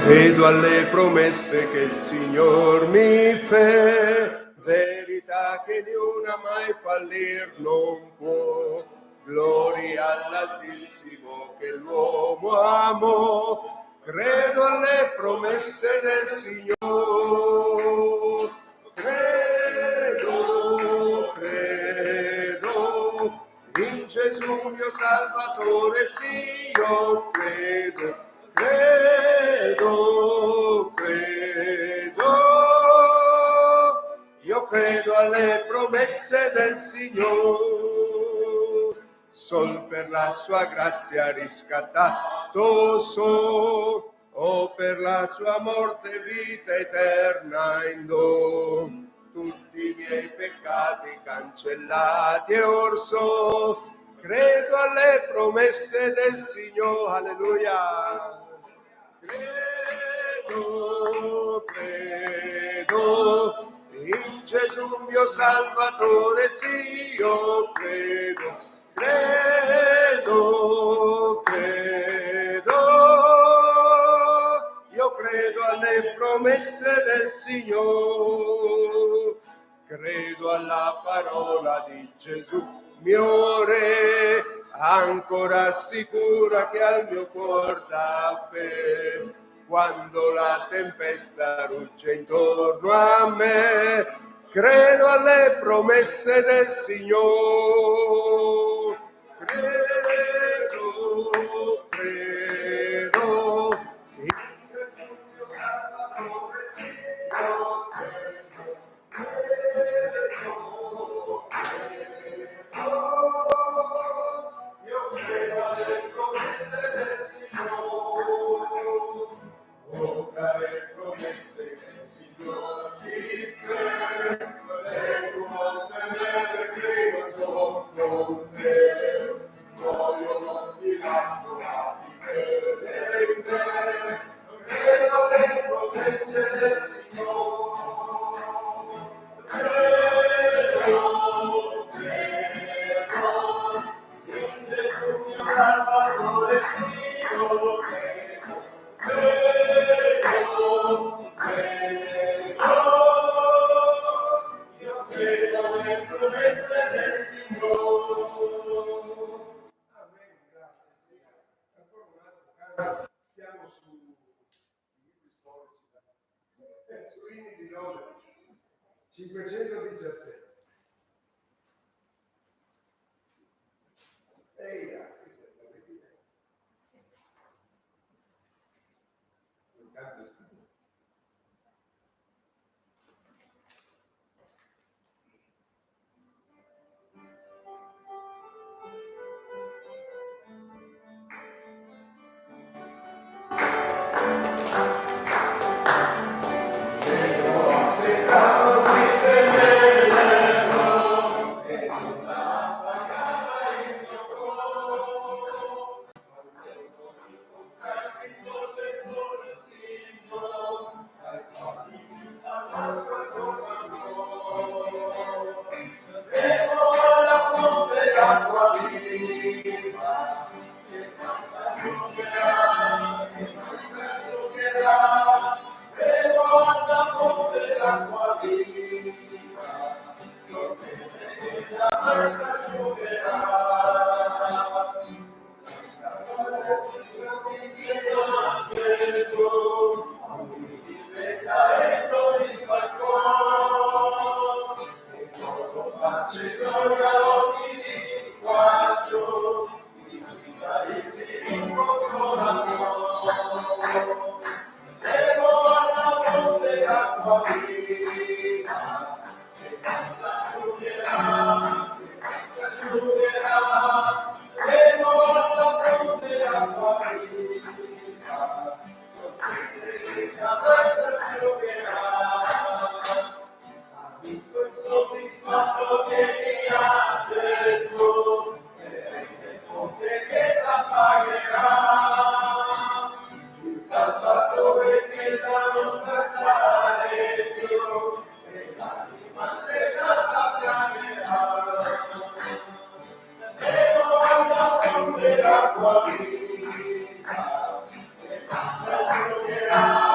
Credo alle promesse che il Signor mi fe, verità che di una mai fallir non può. Gloria all'Altissimo che l'uomo amò. Credo alle promesse del Signore. Credo in Gesù mio Salvatore, sì, io credo. Io credo alle promesse del Signore, sol per la sua grazia riscattato so, o per la sua morte vita eterna in do. Tutti i miei peccati cancellati e or so, credo alle promesse del Signore, alleluia. Credo in Gesù mio Salvatore, sì, io credo. Io credo alle promesse del Signore, credo alla parola di Gesù mio Re, ancora sicura che al mio cuor dà fe. Quando la tempesta rugge intorno a me, credo alle promesse del Signore. Credo in Gesù mio Salvatore, sì, io credo alle promesse del Signore. Le promesse che il Signore ci crede, le volte nere che io sono con te, poi io non ti lascio ma ti crede in te, credo alle promesse del Signore, credo, in Gesù mio Salvatore, sì, io credo. Io credo alle promesse del Signore. Amen, grazie Signore. Ancora un altro canto, siamo su libri storici, su Inni di Lode, 517. Ehi, questa è la verità. Un canto è stato. L'acqua viva, che passa sopra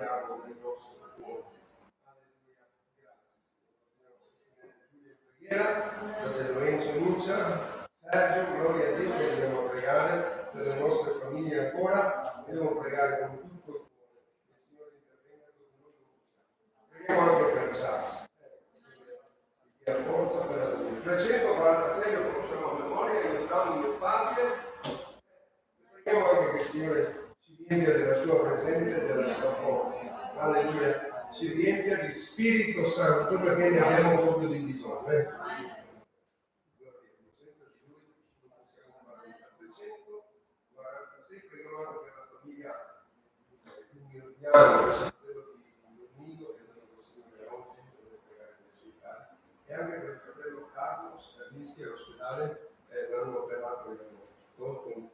abbiamo nel nostro cuore. Alleluia, grazie. Fratello Lorenzo Nuccia, Sergio, gloria a Dio che dobbiamo pregare per le nostre famiglie ancora, e dobbiamo pregare con tutto il cuore, che il Signore intervenga con noi. Preghiamo anche per Charles, che ha forza per la luce. 346 lo conosciamo a memoria, aiutando mio Fabio. Preghiamo anche che il Signore ci riempia della sua presenza e della sua forza. Alleluia, ci riempia di Spirito Santo perché ne abbiamo proprio di bisogno. Senza di lui non possiamo fare. 346, preghiamo anche per la famiglia di Milano, del fratello di Domingo, che non possiamo oggi per pregare in città, e anche per il fratello Carlos, che rischia all'ospedale, l'hanno operato con un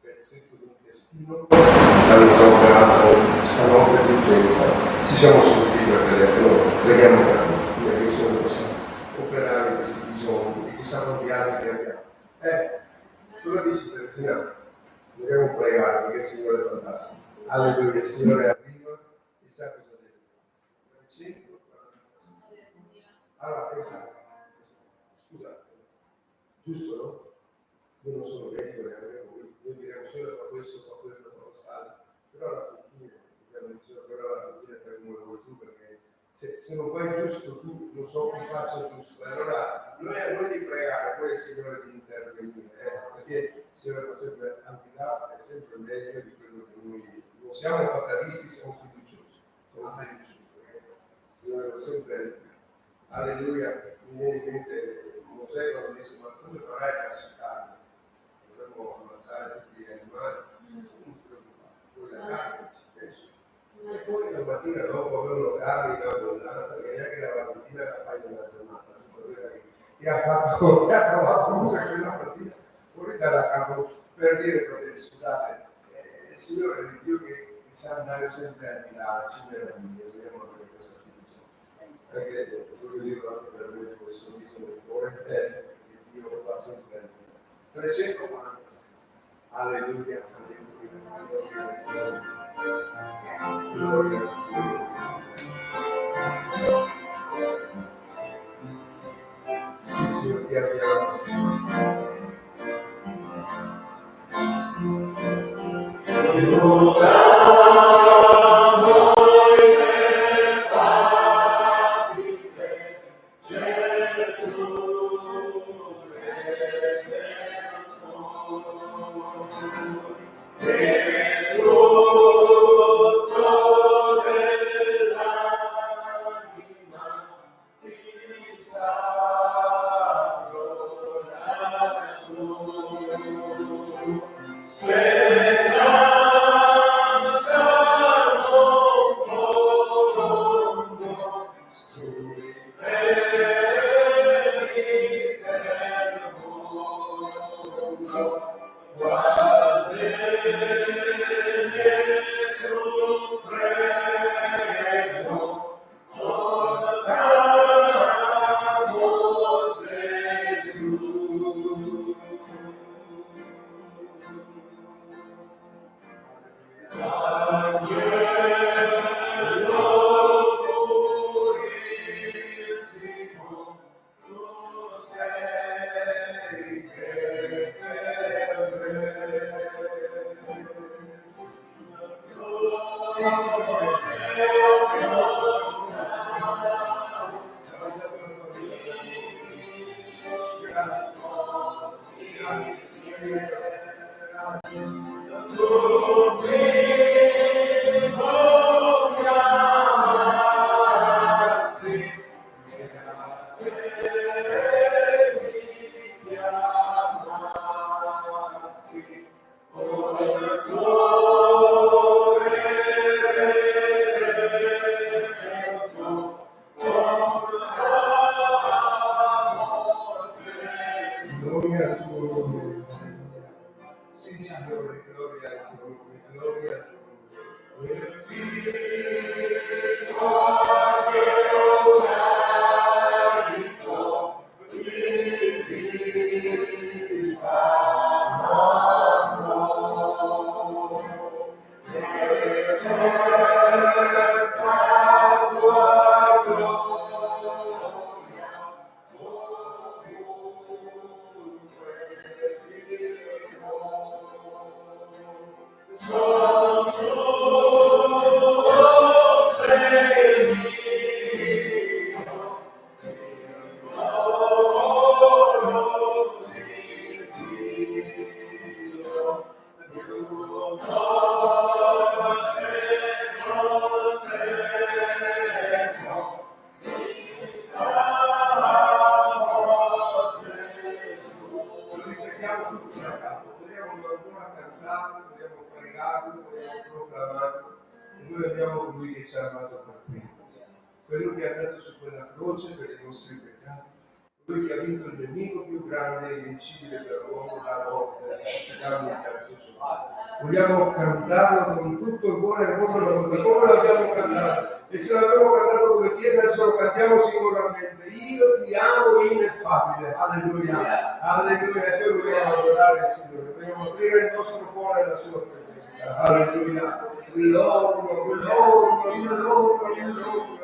pezzetto di intestino, l'hanno operato stanotte di urgenza. Ci siamo sentiti per telefono, preghiamo per lui, perché il Signore possa operare questi bisogni, e chissà quanti altri che abbiamo. Cosa dici per Signore? Dobbiamo pregare perché il Signore è fantastico. Alleluia, il Signore arriva e sa cosa deve fare. 346. Allora, pensate, scusate, giusto, no? Io non sono vecchio, neanche voi. Noi diremo solo fa questo, fa quello, fa lo stadio. Però alla fine, dobbiamo dire, però alla fine fai come vuoi tu, perché se non fai giusto tu, non so chi faccia giusto. Allora, noi a noi di pregare, poi il Signore di intervenire, perché il Signore fa sempre al di là, è sempre meglio di quello che noi non siamo fatalisti, siamo fiduciosi. Siamo fiduciosi, perché il Signore fa sempre, alleluia, mi viene in mente Mosè quando disse, ma come farai per cercare? Dovremmo ammazzare tutti gli animali, non ti preoccupare, poi la carne ci penso. E poi la mattina dopo avevano carne in abbondanza, che neanche la mattina la fai nella giornata, che ha trovato Mosè quella mattina fuori dalla capo per dire, fratelli, scusate, il Signore è il Dio che sa andare sempre a di là, ci meraviglia, dobbiamo avere questa fiducia. Perché voglio dirlo anche per voi, che sono nel cuore, perché Dio fa sempre a di là. 346. Alleluia, alleluia, gloria, gloria. Sì, Signore, ti abbiamo. quello che è andato su quella croce per i nostri peccati, colui che ha vinto il nemico più grande e invincibile per l'uomo, la morte, risuscitando il terzo giorno. Vogliamo cantarlo con tutto il cuore e con la volontà, come l'abbiamo cantato. E se l'abbiamo cantato come Chiesa, adesso lo cantiamo singolarmente. Io ti amo ineffabile. Alleluia. Alleluia. E poi vogliamo adorare il Signore. Vogliamo aprire il nostro cuore alla sua presenza. Alleluia. Gloriamo, gloriamo, gloriamo.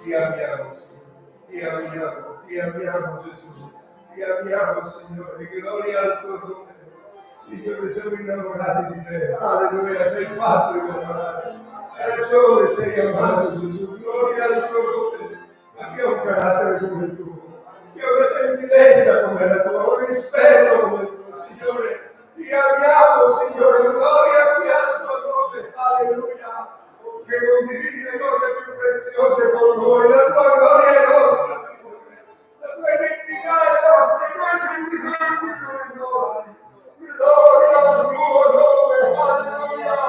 Ti amiamo, Signore. Ti amiamo, Signore. Ti amiamo, Gesù. Ti amiamo, Signore. Gloria al tuo nome. Signore, siamo innamorati di te. Alleluia, sei fatto innamorare. Hai ragione, sei amato, Gesù. Gloria al tuo nome. Ma che ha un carattere come il tuo, che ha una gentilezza come la tua, un rispetto come il tuo, Signore. Ti amiamo, Signore. Gloria sia al tuo nome. Alleluia. Che condividi le cose più preziose con noi, la tua gloria è nostra, Signore, la tua identità è nostra, i tuoi sentimenti sono nostri. Gloria al tuo nome, alleluia,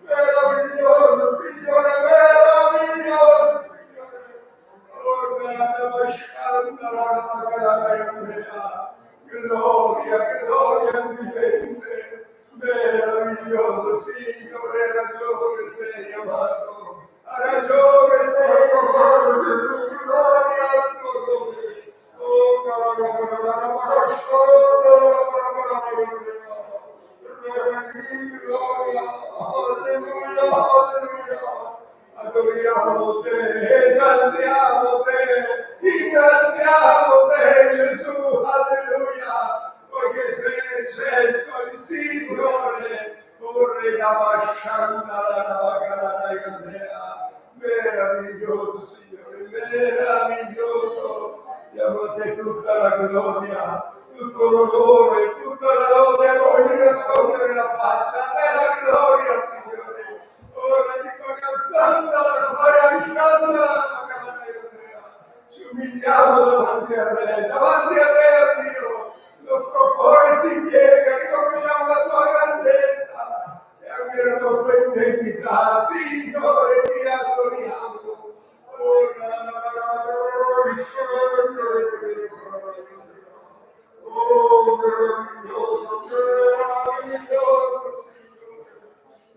meraviglioso, Signore, meraviglioso, Signore. Oh, gloria, gloria vivente. Meraviglioso, Signore, hai ragione, sei amato, hai ragione, sei amato, Gesù, gloria al tuo nome. Gloria, alleluia, alleluia. Adoriamo te, esaltiamo te, ringraziamo te, Gesù, alleluia. Poiché sei eccelso il Signore, vorrei la Meraviglioso Signore, meraviglioso. Diamo a te tutta la gloria, tutto l'onore, tutta la lode, a noi di nascondere la faccia, a te la gloria, Signore. Ora dico santa la gloria, ci umiliamo davanti a te, a Dio. Il nostro cuore si piega, riconosciamo la tua grandezza e anche la nostra identità, Signore, ti adoriamo. Oh, meraviglioso, meraviglioso, Signore.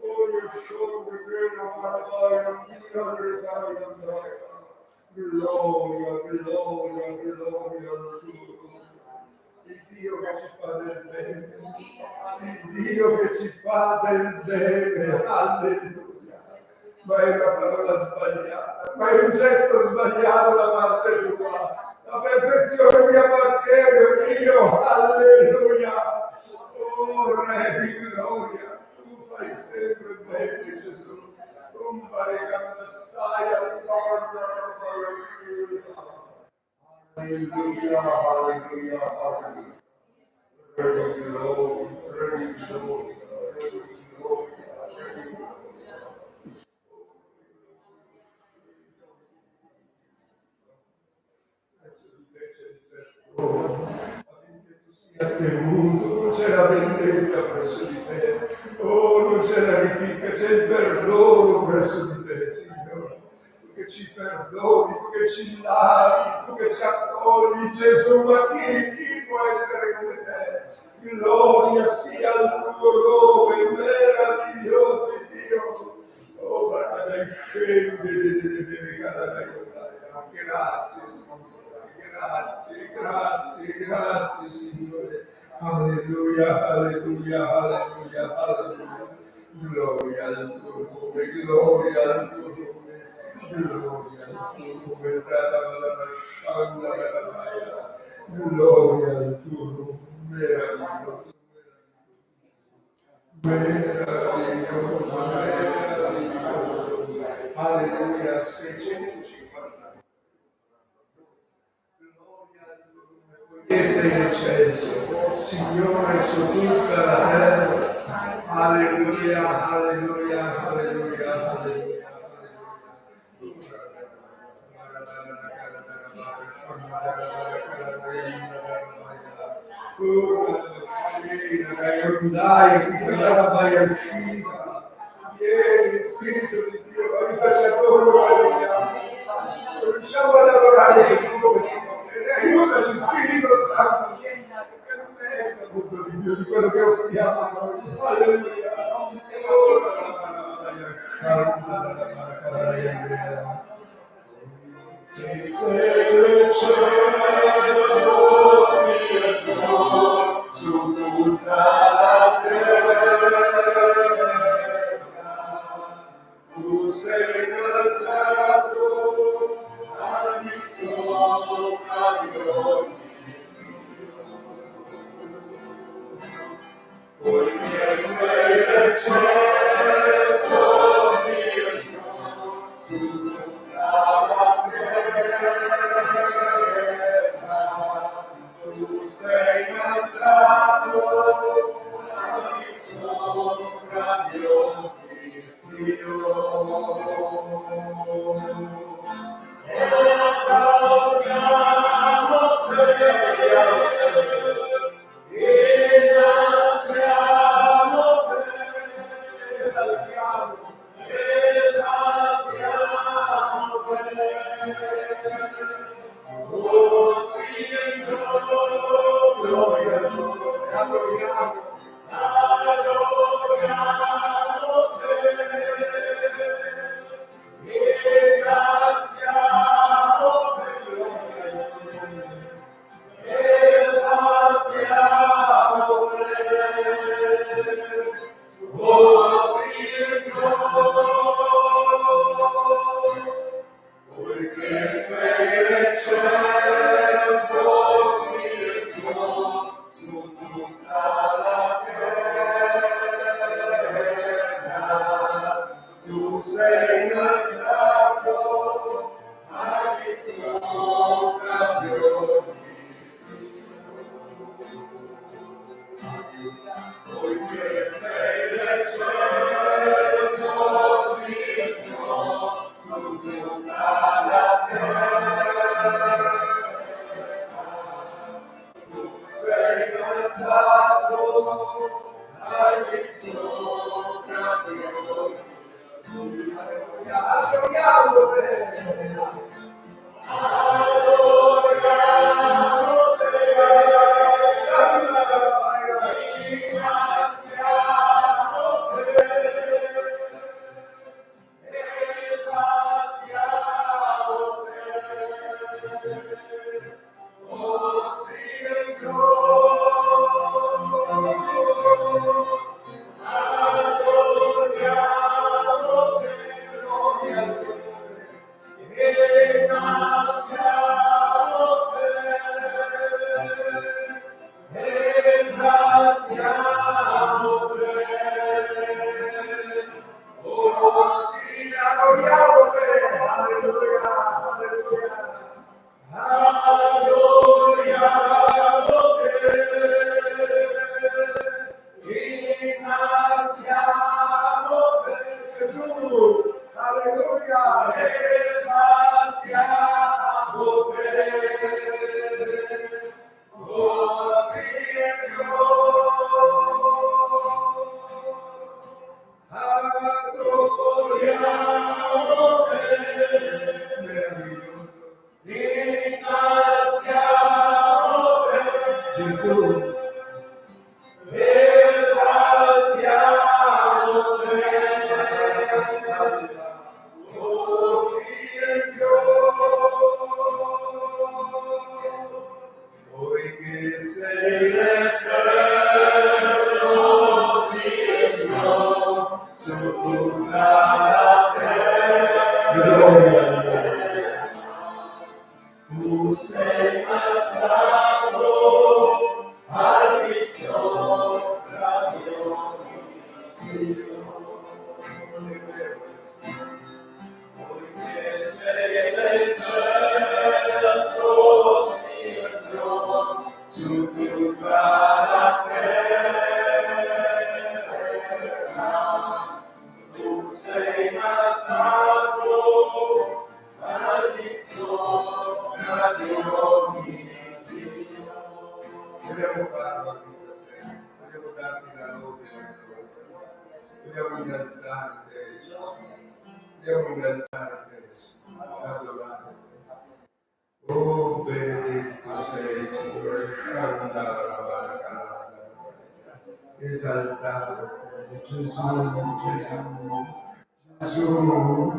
Oh, io sono pequeno, ma gloria, gloria, gloria al tuo. Il Dio che ci fa del bene, il Dio che ci fa del bene, alleluia. Ma è una parola sbagliata, ma è un gesto sbagliato da parte tua. La perfezione ti appartiene, Dio, alleluia. Oh, Re di gloria, tu fai sempre bene, Gesù. Non pare che assai alleluia, alleluia, alleluia. Affinché tu sia temuto, non c'è la vendetta presso di te, oh, non c'è la ripicca, c'è il perdono presso di te, Signore. Tu che ci perdoni, tu che ci lavi, tu che ci accogli, Gesù, ma chi può essere come te? Gloria sia al tuo nome, meraviglioso Dio. Oh, guarda, scendi, grazie, Signore. Grazie, Signore. Alleluia, alleluia, alleluia, alleluia. Gloria al tuo nome, gloria al tuo nome, gloria al tuo nome, gloria al tuo nome, meraviglioso, meraviglioso, meraviglioso. Alleluia, 650. Che sei eccelso, Signore, su tutta la terra. Alleluia, alleluia, alleluia, alleluia. Vieni, Spirito di Dio, aiutaci a tornare. Cominciamo ad adorare Gesù come Signore. Aiutaci, Spirito Santo, che non è il punto di Dio di quello che offriamo a noi. Alleluia. Che sei l'eccelso Signore su tutta la terra. Tu sei innalzato al di sopra di ogni poiché sei l'eccelso Dio su tutta la terra. Tu sei innalzato al di sopra di ogni Dio. Esaltiamo te, innalziamo te, esaltiamo te. Oh Signore, gloria a te, adoriamo te. sei innalzato al di sopra di ogni poiché sei del cielo scritto su tutta la terra. Tu sei innalzato al di sopra di ogni. Adoriamo te. Adoriamo te. Ringraziamo te. Esaltiamo te. Oh Signore. Adoriamo te. Gloria a te. Ringraziamo te, esaltiamo te, oh sì, adoriamo te, alleluia, alleluia, adoriamo te, ringraziamo te, Gesù. Alleluia, esaltiamo te, oh Signore, adoriamo te, meraviglioso, ringraziamo te, Gesù, esaltiamo te, Santa. Oh Signore, poiché sei l'eterno Signore, su tutta la terra, gloria a te. Tu sei alzato al di sopra di ogni Dio. Poiché sei del cielo scritto su tutta la terra, tu sei innalzato al di sopra di ogni Dio. Vogliamo farlo anche stasera, vogliamo darti la lode e la gloria, vogliamo innalzarti, vogliamo innalzarti, adorare. Oh, benedetto sei, Signore, esaltato,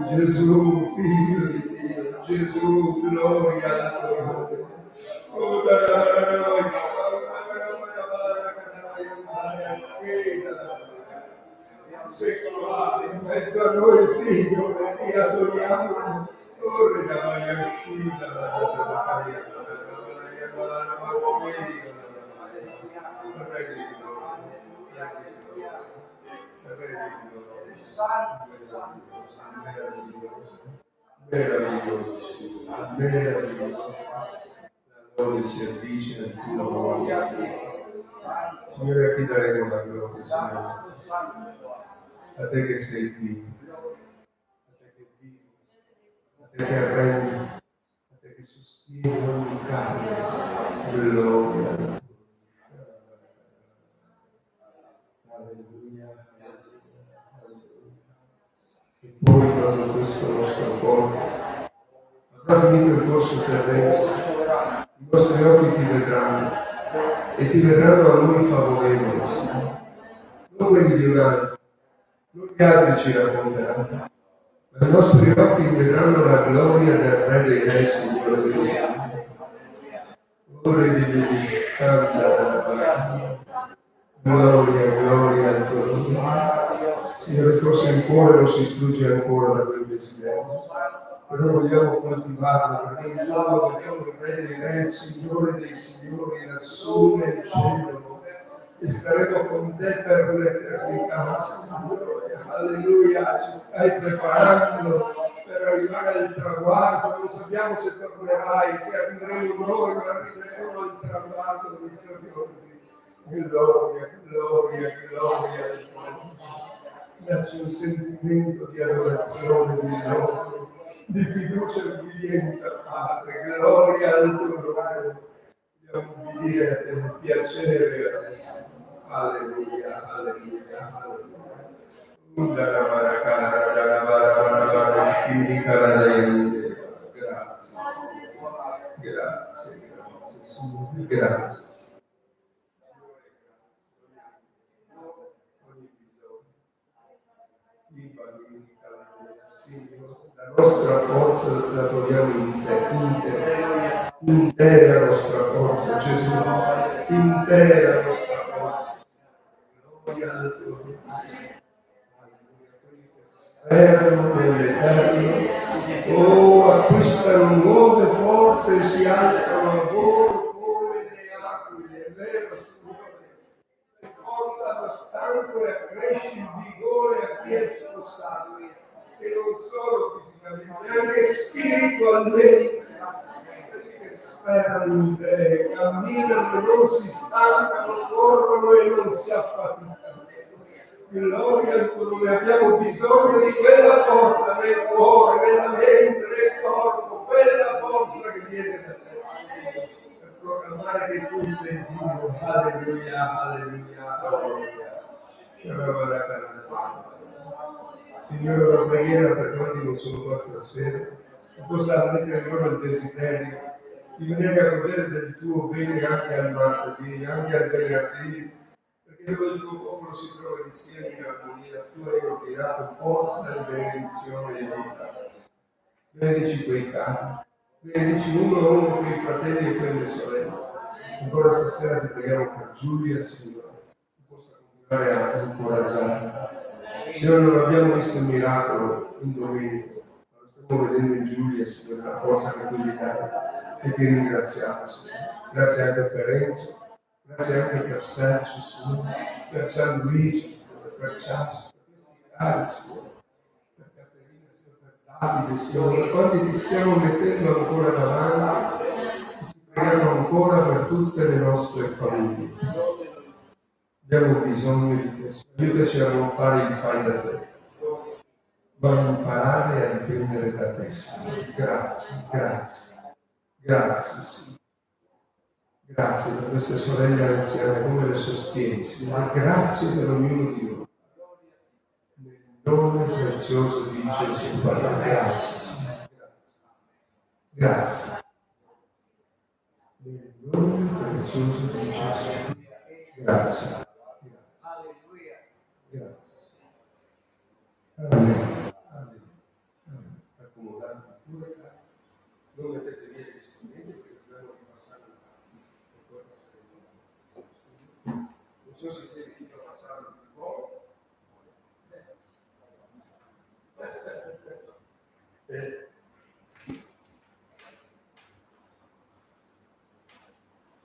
Gesù, figlio di Dio, Gesù, gloria al tuo nome. Oh, secolare in mezzo a noi, Signore, ti adoriamo. Ora la Maria uscita, meraviglioso, Signore, meraviglioso. La lode si addice al tuo nome, Signore, a chi daremo la gloria, Signore? A te che sei Dio, a te che vivi, a te che arrendi, a te che sostieni ogni carne, gloria. Alleluia, e poi quando questo nostro corpo avrà finito il corso terreno, i nostri occhi ti vedranno e ti vedranno a noi favorevoli, Signore. Non meridionali, non gli altri ci racconteranno, ma i nostri occhi vedranno la gloria del Re dei Re, Signore dei Signori. Ore di gloria, gloria al tuo nome. Signore, forse il cuore non si strugge ancora da quel desiderio, però vogliamo coltivarlo, perché in fondo vediamo il Re dei Re, Signore dei Signori, lassù nel cielo. e staremo con te per l'eternità, Signore. Alleluia, ci stai preparando per arrivare al traguardo, non sappiamo se tornerai, se arriveremo noi, ma arriveremo al traguardo vittoriosi. Gloria, gloria, gloria. Dacci un sentimento di adorazione, di lode, di fiducia e ubbidienza, Padre. Gloria al tuo nome. Dobbiamo ubbidire a te, piacere a te, Signore. Alleluia, alleluia, alleluia. Grazie, grazie, grazie, Signore, grazie. La nostra forza la troviamo in te, in te la nostra forza, Gesù, in te la nostra forza. Gloria al tuo nome. Sperano nell'Eterno, acquistano nuove forze e si alzano a volo come le aquile, è vero, Signore. Forza allo stanco e accresci il vigore a chi è spossato, e non solo fisicamente, anche spiritualmente. Quelli che sperano in te, camminano, non si stancano, corrono e non si affaticano. Gloria al tuo nome, abbiamo bisogno di quella forza nel cuore, nella mente, nel corpo, quella forza che viene da te. Per proclamare che tu sei Dio. Alleluia, alleluia, alleluia. Signore, una preghiera per quelli che non sono qua stasera, che possa mettere loro il desiderio di venire a godere del tuo bene anche al martedì, anche al venerdì, perché dove il tuo popolo si trova insieme in armonia, tu hai ordinato forza e benedizione e vita. Benedici quei cari, benedici uno a uno quei fratelli e quelle sorelle. Ancora stasera ti preghiamo per Giulia, Signore, che possa continuare a incoraggiare. Signore, non abbiamo visto il miracolo in domenica, ma lo stiamo vedendo in Giulia, Signore, la forza che tu gli dai. E ti ringraziamo, Signore. Grazie anche per Enzo, grazie anche per Sergio, Signore, per Gianluigi, Signore, per Charles, per questi cari, Signore, per Caterina, Signore, per Davide, Signore, quanti ti stiamo mettendo ancora davanti, ti preghiamo ancora per tutte le nostre famiglie. Abbiamo bisogno di questo. Aiutaci a non fare il fai da te, ma imparare a dipendere da te, Signore. Grazie, grazie, grazie, Signore. Grazie per queste sorelle anziane, come le sostieni, Signore. Grazie per ognuno di loro. Nel nome prezioso di Gesù, Padre. Grazie, Signore. Grazie. Nel nome prezioso di Gesù. Grazie. Grazie. Amen. Amen. Accomodate pure, non mettete via gli strumenti perché dobbiamo ripassare il non so se sei riuscito a passare un po'.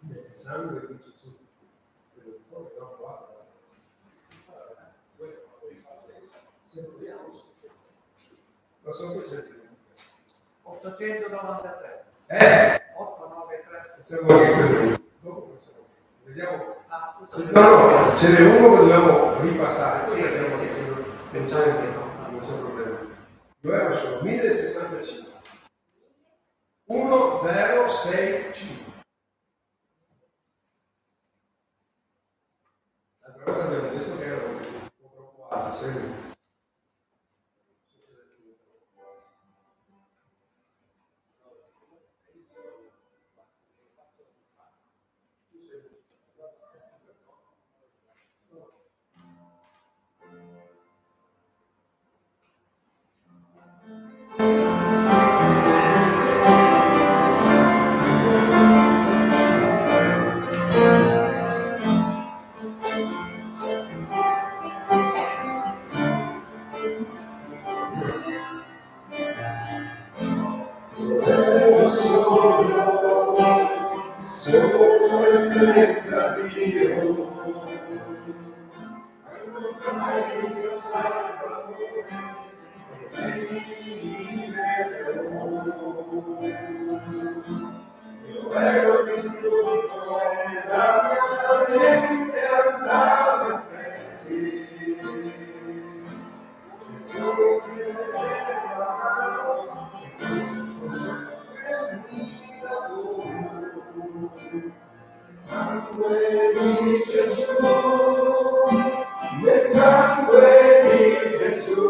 Il sangue di Gesù per un po' no, guarda. Ma sono 893. 893. Facciamo anche quello. Vediamo. No, ce n'è uno che dobbiamo ripassare. Sì, non c'è problema. Due euro sono 1065. 1065. L'altra volta abbiamo detto che era un po' troppo alto, sì. Solo senza Dio Io ero distrutto e la mia mente andava in pezzi. Gesù prese la mano e così mi lavoro. Il sangue di Gesù, nel sangue di Gesù,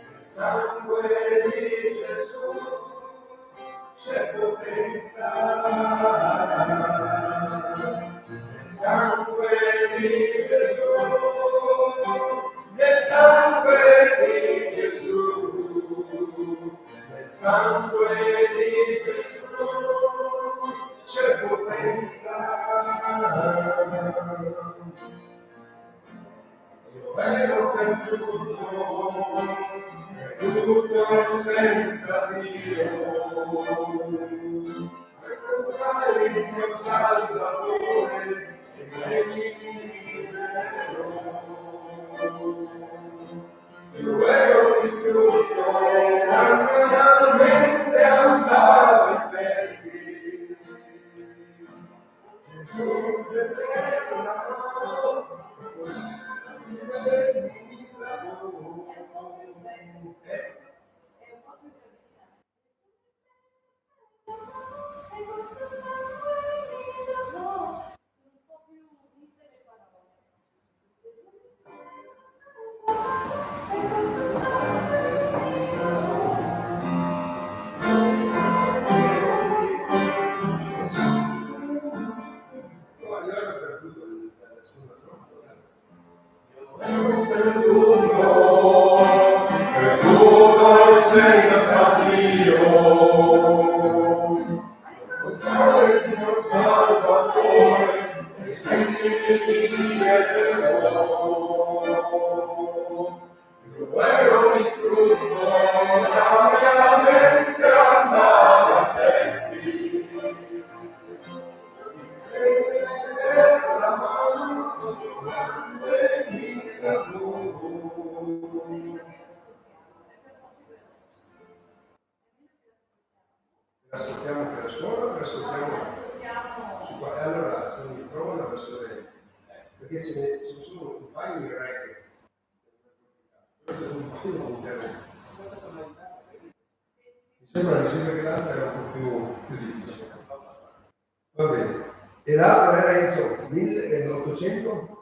nel sangue di Gesù c'è potenza. Nel sangue di Gesù, nel sangue di Gesù, nel sangue di Gesù c'è potenza. Io ero perduto e senza Dio, incontrai il mio Salvatore e egli mi liberò. Io ero distrutto e la mia mente andava in pezzi. Gesù prese la mano e così mi lavò. Perduto e senza Dio, incontrare il mio Salvatore e egli mi liberò. Io ero distrutto, la mia mente andava a pezzi. Prese la mano con suo sangue mi lavò. Ascoltiamo per suono, per ascoltiamo su qua. Allora, se mi trovo una versione, perché ce ne sono solo un paio di reggae, questo è un po' interessante. Mi sembra che l'altra era un po' più difficile. Va bene. E l'altro era Enzo, 1800?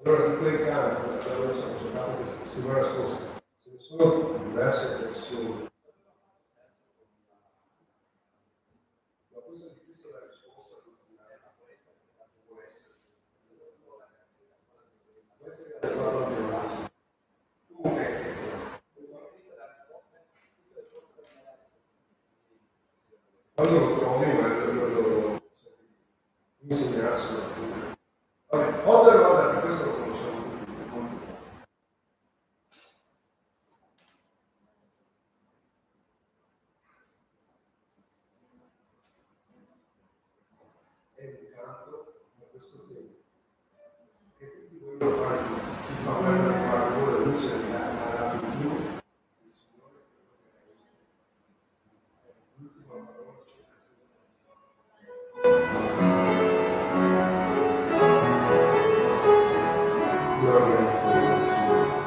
Allora di quel canto, allora sono stato questa settimana scorsa, ce ne sono diverse versioni. Ma questa di questa è la risposta a questa che può essere. Questa è la parola di Orazio. Quando lo trovi, lo insegnarselo a tutti. Vabbè, oltre a che questo lo conosciamo tutti. È un canto da questo tempo. E tutti vogliono fare chi fa perdere la loro luce alla figura. Il Signore è l'ultima parola. Gloria al Signore.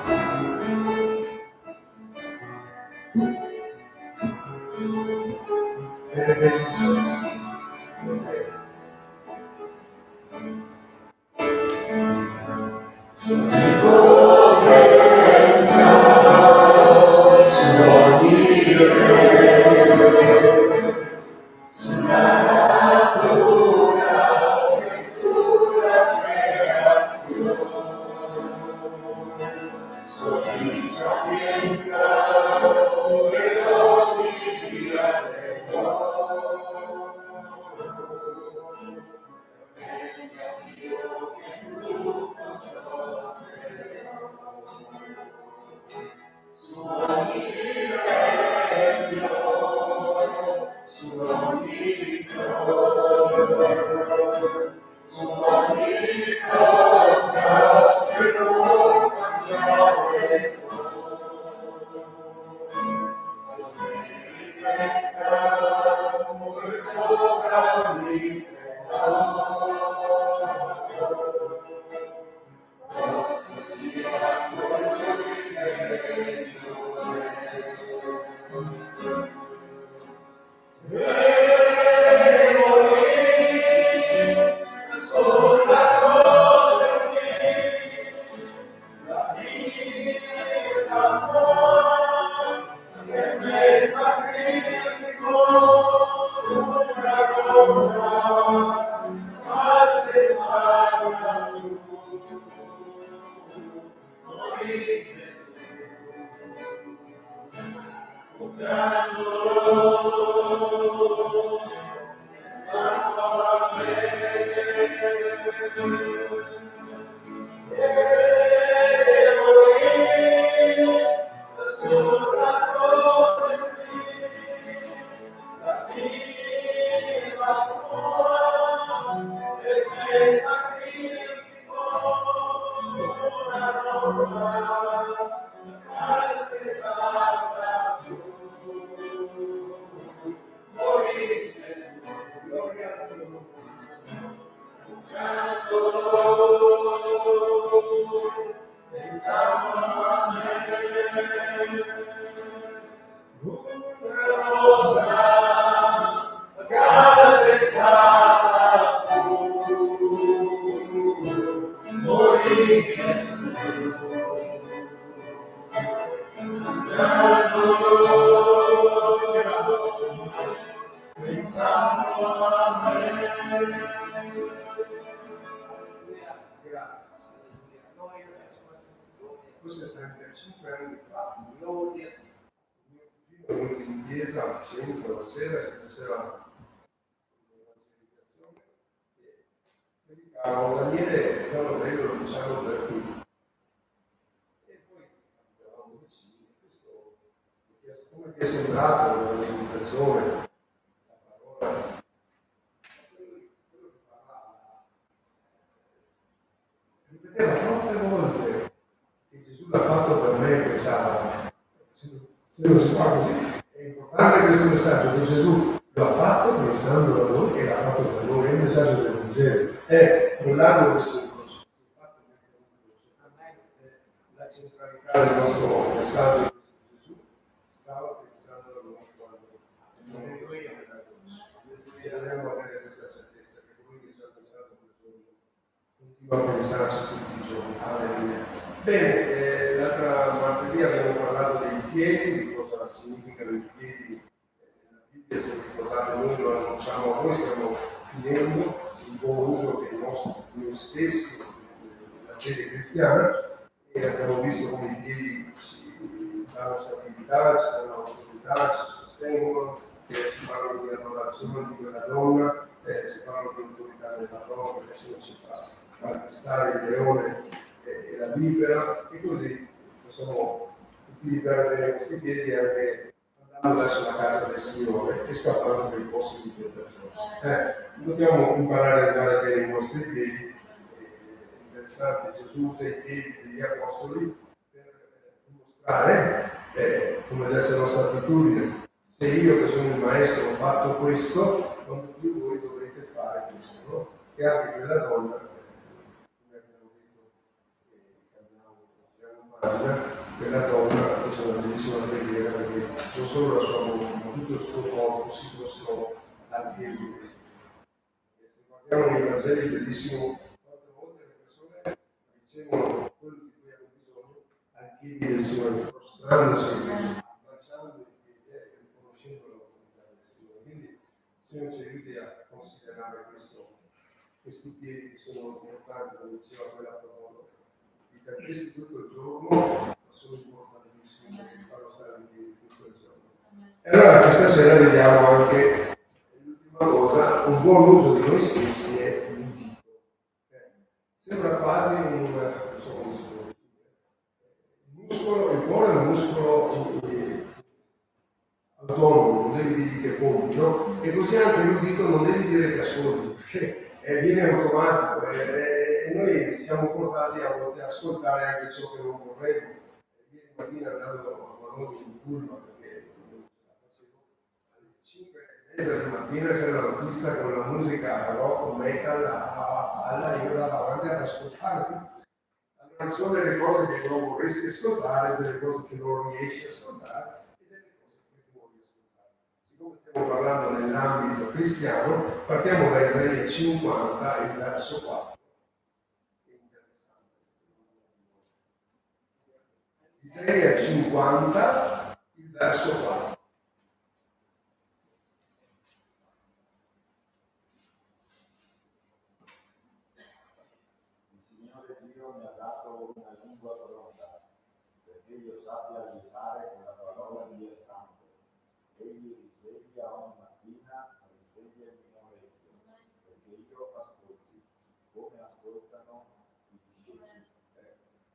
Questo è 35 anni fa, mio cugino è venuto in chiesa a Vicenza la sera, si faceva un'evangelizzazione e predicavano Daniele, San Bello, lo diciamo per tutti. E poi eravamo vicini, questo mi ha chiesto come ti è sembrato l'evangelizzazione, la parola. Quello che parlava, ripeteva troppe volte che Gesù l'ha fatto per me, pensava, se non si fa così, è importante questo messaggio che Gesù lo ha fatto pensando a noi e l'ha fatto per noi, è il messaggio del Vangelo, è rollando questo incrocio. La centralità del nostro messaggio di questo Gesù stava pensando a noi quando noi dobbiamo avere questa certezza che colui che ci ha pensato quel giorno continua a pensarci tutti i giorni. Alleluia. Bene, l'altra martedì abbiamo parlato dei piedi, di cosa significano i piedi nella Bibbia, se ricordate noi lo annunciamo a voi, stiamo finendo il buon uso dei noi stessi, della fede cristiana, e abbiamo visto come i piedi ci danno stabilità, ci danno autorità, ci sostengono, ci parlano di adorazione di quella donna, ci parlano di autorità della donna, perché se non ci fa manifestare il leone e la libera, e così possiamo utilizzare bene questi piedi anche andando verso la casa del Signore e scappando dai posti di tentazione. Dobbiamo imparare a usare bene i nostri piedi. È interessante, Gesù usa i piedi degli apostoli per dimostrare, come deve essere la nostra attitudine, se io che sono il maestro ho fatto questo, non più voi dovete fare questo, no? E anche quella donna, quella donna fece una bellissima preghiera perché non solo la sua bocca ma tutto il suo corpo si prostrò al piede di Cristo. Se guardiamo nei Vangeli, bellissimo, quante volte le persone ricevono quello di cui hanno bisogno ai piedi del Signore, prostrandosi, abbracciando il piede e riconoscendo l'autorità del Signore. Quindi il Signore ci aiuti a considerare questi piedi che sono importanti, come diceva quella parola. Capirsi tutto il giorno, ma sono importantissimi perché fanno stare in piedi tutto il giorno. E allora questa sera vediamo anche l'ultima cosa, un buon uso di noi stessi è l'udito. Sembra quasi non so come si può dire. Il cuore è un muscolo autonomo, non devi dirgli che conti, no? E così anche l'udito non devi dire che ascolti, perché viene automatico e noi siamo portati a volte a ascoltare anche ciò che non vorremmo. Ieri mattina andando a Roma in pullman, perché non ce la facevo, alle 5:30 di mattina c'era la notizia con la musica rock, metal, a palla, io ero davanti ad ascoltare. Allora ci sono delle cose che non vorresti ascoltare, delle cose che non riesci a ascoltare e delle cose che vuoi ascoltare. Siccome stiamo parlando nell'ambito cristiano, partiamo da Isaia 50, il verso 4. Isaia 50, il verso 4. Il Signore Dio mi ha dato una lingua pronta, perché io sappia aiutare con la parola mia stampa. Egli risveglia ogni mattina, risveglia il mio orecchio, perché io ascolti, come ascoltano i discepoli.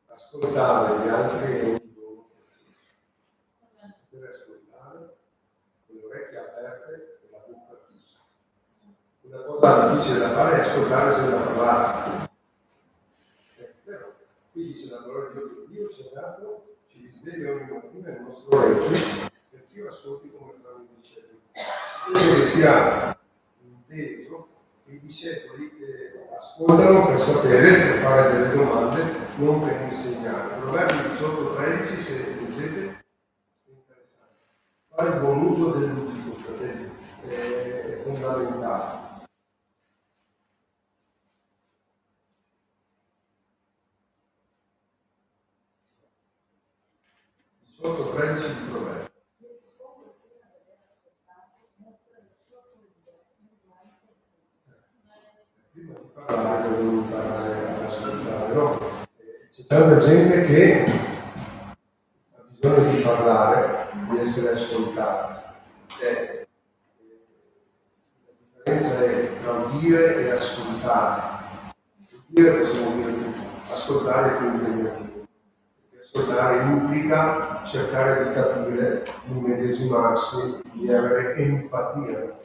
Ascoltare gli altri è un dono prezioso. Per ascoltare con le orecchie aperte e la bocca chiusa. Una cosa difficile da fare è ascoltare senza parlare. Però qui dice la parola di Dio che Dio ci ha dato, ci risveglia ogni mattina il nostro orecchio, perché io ascolti come fanno i discepoli. Penso che sia inteso che i discepoli ascoltano per sapere, per fare delle domande, non per insegnare. Proverbi 18:13, se leggete, è interessante. Fare buon uso dell'udito, fratelli, è fondamentale. 18:13 di Proverbi. Prima di parlare devo imparare ad ascoltare, no? C'è tanta gente che ha bisogno di parlare, di essere ascoltata. La differenza è tra udire e ascoltare. Udire possiamo dire tutto, ascoltare è più impegnativo. Perché ascoltare implica cercare di capire, di medesimarsi, di avere empatia.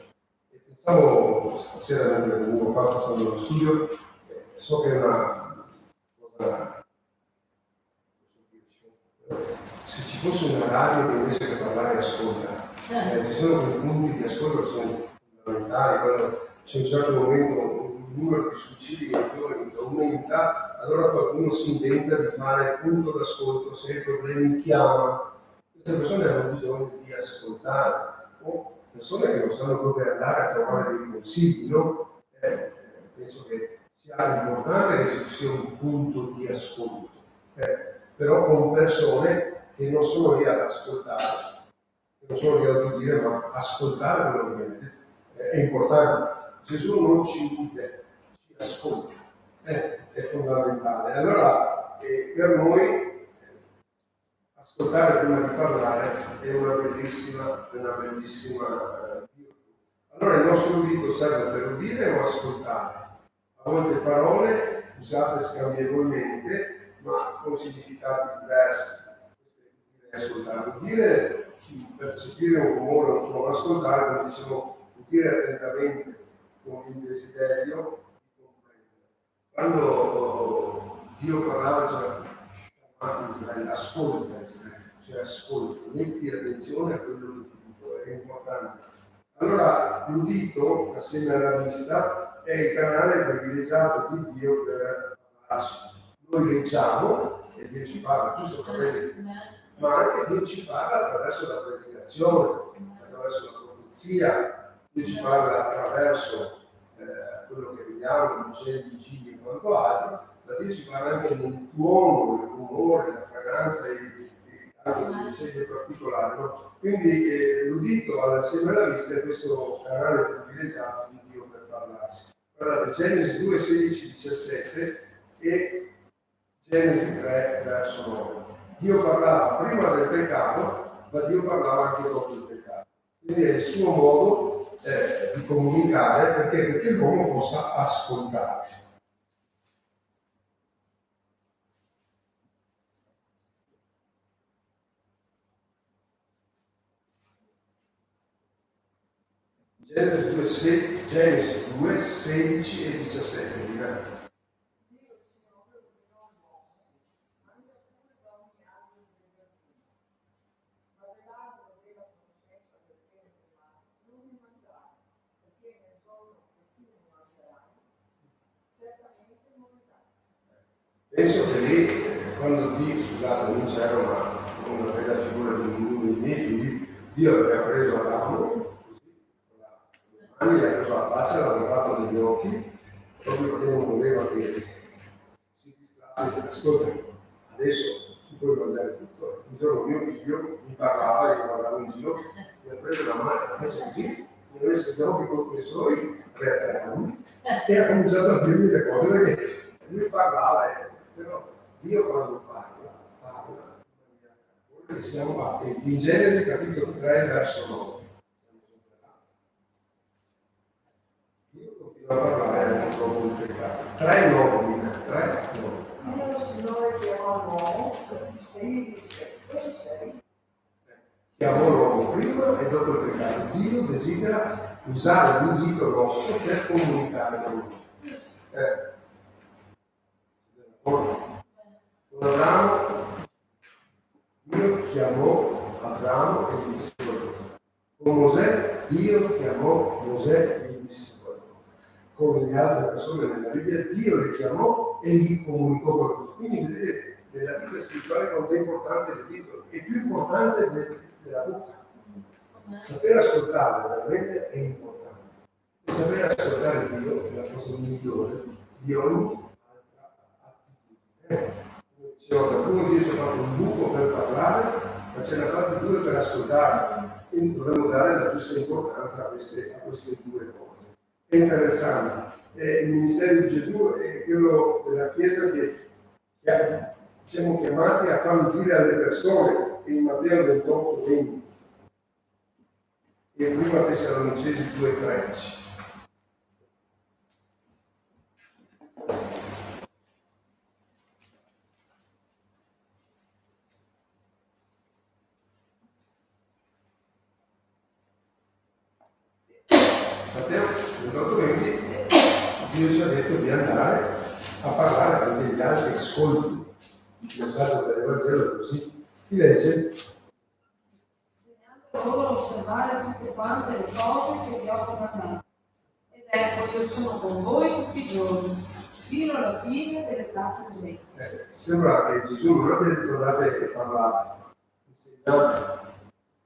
E pensavo stasera mentre venivo qua passando allo studio, so che è una cosa, se ci fosse una radio che invece che parlare ascolta, ci sono quei punti di ascolto che sono fondamentali. Quando c'è un certo momento un numero di suicidi nei giovani che aumenta, allora qualcuno si inventa di fare punto d'ascolto, se hai problemi chiama. Queste persone hanno bisogno di ascoltare, o persone che non sanno dove andare a trovare dei consigli, no? Penso che sia importante che ci sia un punto di ascolto, però con persone che non sono lì ad ascoltare, che non sono lì ad udire, ma ascoltare quello che viene detto. È importante. Gesù non ci ude, ci ascolta, è fondamentale. Allora, per noi ascoltare prima di parlare è una bellissima virtù. Allora il nostro udito serve per udire o ascoltare? A volte parole usate scambievolmente, ma con significati diversi. Ascoltare, udire, percepire un rumore, un suono, ascoltare, come dicevo, udire attentamente con il desiderio di comprendere. Quando Dio parlava, c'era Israele, ascolta Israele, cioè ascolta, metti attenzione a quello che ti dico, è importante. Allora l'udito, assieme alla vista, è il canale privilegiato di Dio per parlarci. Noi leggiamo e Dio ci parla, giusto fratelli? Ma anche Dio ci parla attraverso la predicazione, attraverso la profezia, Dio ci parla attraverso quello che vediamo, gli uccelli, i cigni e quanto altro, ma Dio ci parla anche nel tuono, il rumore, la fragranza anche degli uccelli particolari. No? Quindi l'udito assieme alla vista è questo canale privilegiato di Dio per parlarsi. Guardate, Genesi 2, 16, 17 e Genesi 3, verso 9. Dio parlava prima del peccato, ma Dio parlava anche dopo il peccato. Quindi è il suo modo di comunicare perché l'uomo possa ascoltare. Genesi 2, 16 e 17. Penso che lì, quando Dio, scusate, non c'era una bella figura di uno dei miei figli, Dio aveva preso Adamo, così, con le mani, gli ha preso la faccia, l'ha guardato negli occhi, proprio perché non voleva che si distrasse. Ascolta, adesso tu puoi guardare tutto. Un giorno mio figlio mi parlava, io guardavo in giro, mi ha preso la mano, l'ha messa così, mi ha messo gli occhi contro i suoi, aveva 3 anni, e ha cominciato a dirmi le cose, perché lui parlava, però Dio quando parla. Noi siamo attenti. In Genesi capitolo 3, verso 9. Dio continua a parlare anche dopo il peccato. 3 9, 3 9. Dio Signore chiamò l'uomo e gli disse: dove sei? Chiamò l'uomo prima e dopo il peccato. Dio desidera usare l'udito nostro per comunicare con lui. Con Abramo, Dio chiamò Abramo e gli disse qualcosa. Con Mosè, Dio chiamò Mosè e gli disse qualcosa. Con le altre persone nella Bibbia, Dio le chiamò e gli comunicò qualcosa. Quindi vedete, nella vita spirituale quanto è importante il libro, è più importante della bocca. Sapere ascoltare veramente è importante. E sapere ascoltare Dio è la cosa migliore di ogni altra attitudine. Diceva qualcuno, Dio ci ha fatto un buco per parlare, ma ce ne ha fatti 2 per ascoltare. Quindi dovremmo dare la giusta importanza a queste 2 cose. È interessante. Il ministero di Gesù è quello della Chiesa che siamo chiamati a far udire alle persone in Matteo 28, 20 e prima Tessalonicesi 2, 13. Matteo 28, 20, Dio ci ha detto di andare a parlare perché gli altri ascoltino il messaggio dell'Evangelo è così. Chi legge? Loro a osservare tutte quante le cose che vi ho comandato. Ed ecco, io sono con voi tutti i giorni, sino alla fine dell'età presente. Sembra che Gesù non abbia detto andate a parlare, insegnate.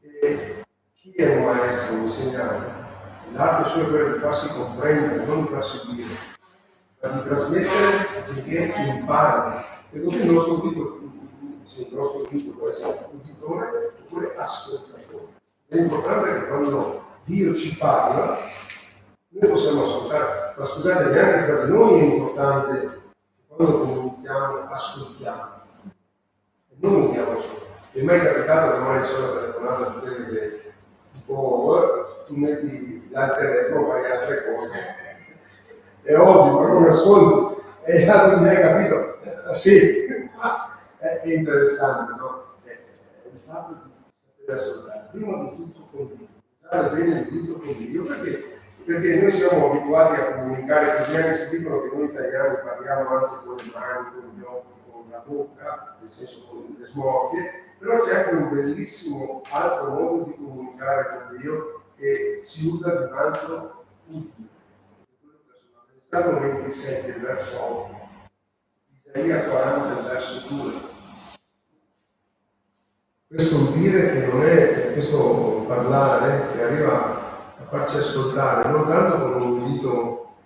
E chi è un maestro, un insegnante? L'arte sua è quella di farsi comprendere, non di farsi dire, ma di trasmettere affinché impari. E così il nostro udito può essere uditore oppure ascoltatore. È importante che quando Dio ci parla, noi possiamo ascoltare. Ma scusate, neanche tra di noi è importante che quando comunichiamo, ascoltiamo. E non uniamo solo. Mi è mai capitato che magari c'è una telefonata di quelle che tu metti dal telefono, fai altre cose. È ovvio, ma non ascolti. E l'altro non hai capito. Sì, è interessante, no? Il fatto di sapere ascoltare, prima di tutto con Dio, usare bene il dito con Dio, perché noi siamo abituati a comunicare così, anche se dicono che noi italiani parliamo anche con le mani, con gli occhi, con la bocca, nel senso con le smorfie, però c'è anche un bellissimo altro modo di comunicare con Dio che si usa di un altro udito. Salmo 27, il verso 8, Isaia 40, il verso 2. Questo udire che non è, questo parlare che arriva a farci ascoltare, non tanto con un udito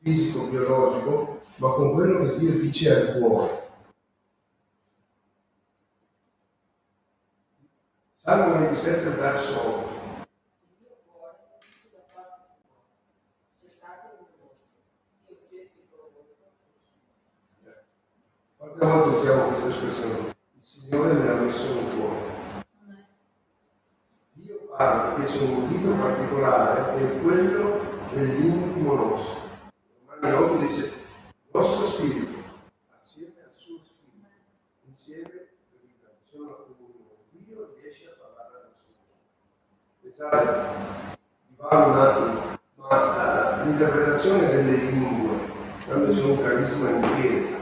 fisico, biologico, ma con quello che Dio dice al cuore. Salmo 27, verso 8. Quante volte usiamo questa espressione? Il Signore me l'ha messo nel cuore. Dio parla perché c'è un udito particolare che è quello dell'intimo nostro. Romani 8 dice: il nostro spirito, assieme al suo spirito, insieme sono la comunione. Dio riesce a parlare al suo cuore. Pensate, vi parlo un attimo. l'interpretazione delle lingue, quando c'è un carisma in chiesa,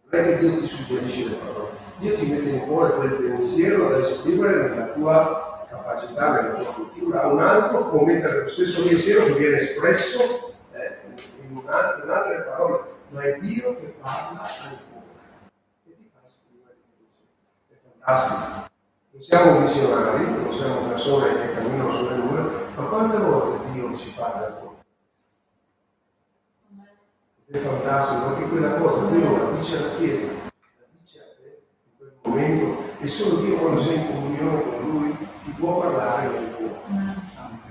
non è che Dio ti suggerisce le parole, Dio ti mette in cuore quel pensiero da esprimere nella tua capacità, nella tua cultura. Un altro può mettere lo stesso pensiero che viene espresso in altre parole, ma è Dio che parla al cuore e ti fa esprimere il pensiero. È fantastico. Non siamo visionari, non siamo persone che camminano sulle nuvole, ma quante volte Dio ci parla al cuore? È fantastico, perché quella cosa Dio la dice alla Chiesa, la dice a te in quel momento, e solo Dio, quando sei in comunione con Lui, ti può parlare nel cuore.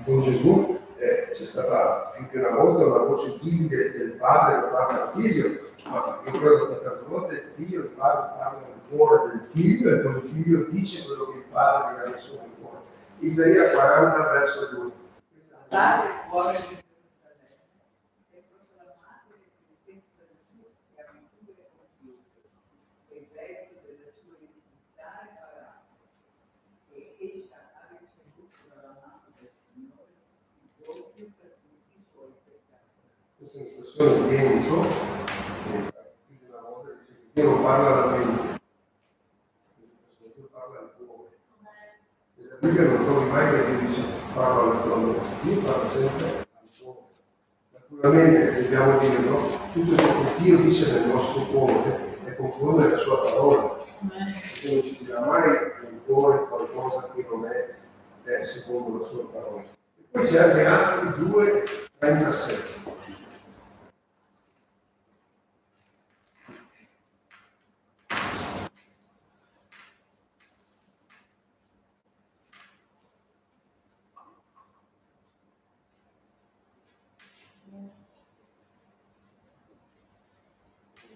Con Gesù c'è stata più che una volta una voce tipica del padre che parla al figlio, ma io credo che tante volte Dio, il padre, parla nel cuore del figlio e poi il figlio dice quello che il padre gli ha messo nel cuore. Isaia 40 verso 2. Dare il cuore di Gerusalemme è proclamate le penitenze delle sue schiavitù compiute, l'esempio delle sue iniquità reparate, e essa ha ricevuto dalla mano del Signore il doppio per tutti i suoi peccati. Questa è un'espressione di Enzo, più di una volta dice che Dio non parla alla mente, Dio parla al cuore. Nella Bibbia non trovi mai che Dio dice parla alla tua mente, Dio parla sempre al cuore. Naturalmente dobbiamo dirlo, tutto ciò che Dio dice nel nostro cuore è conforme alla sua parola, perché non ci dirà mai nel cuore qualcosa che non è secondo la sua parola. E poi c'è anche Atti 2:37.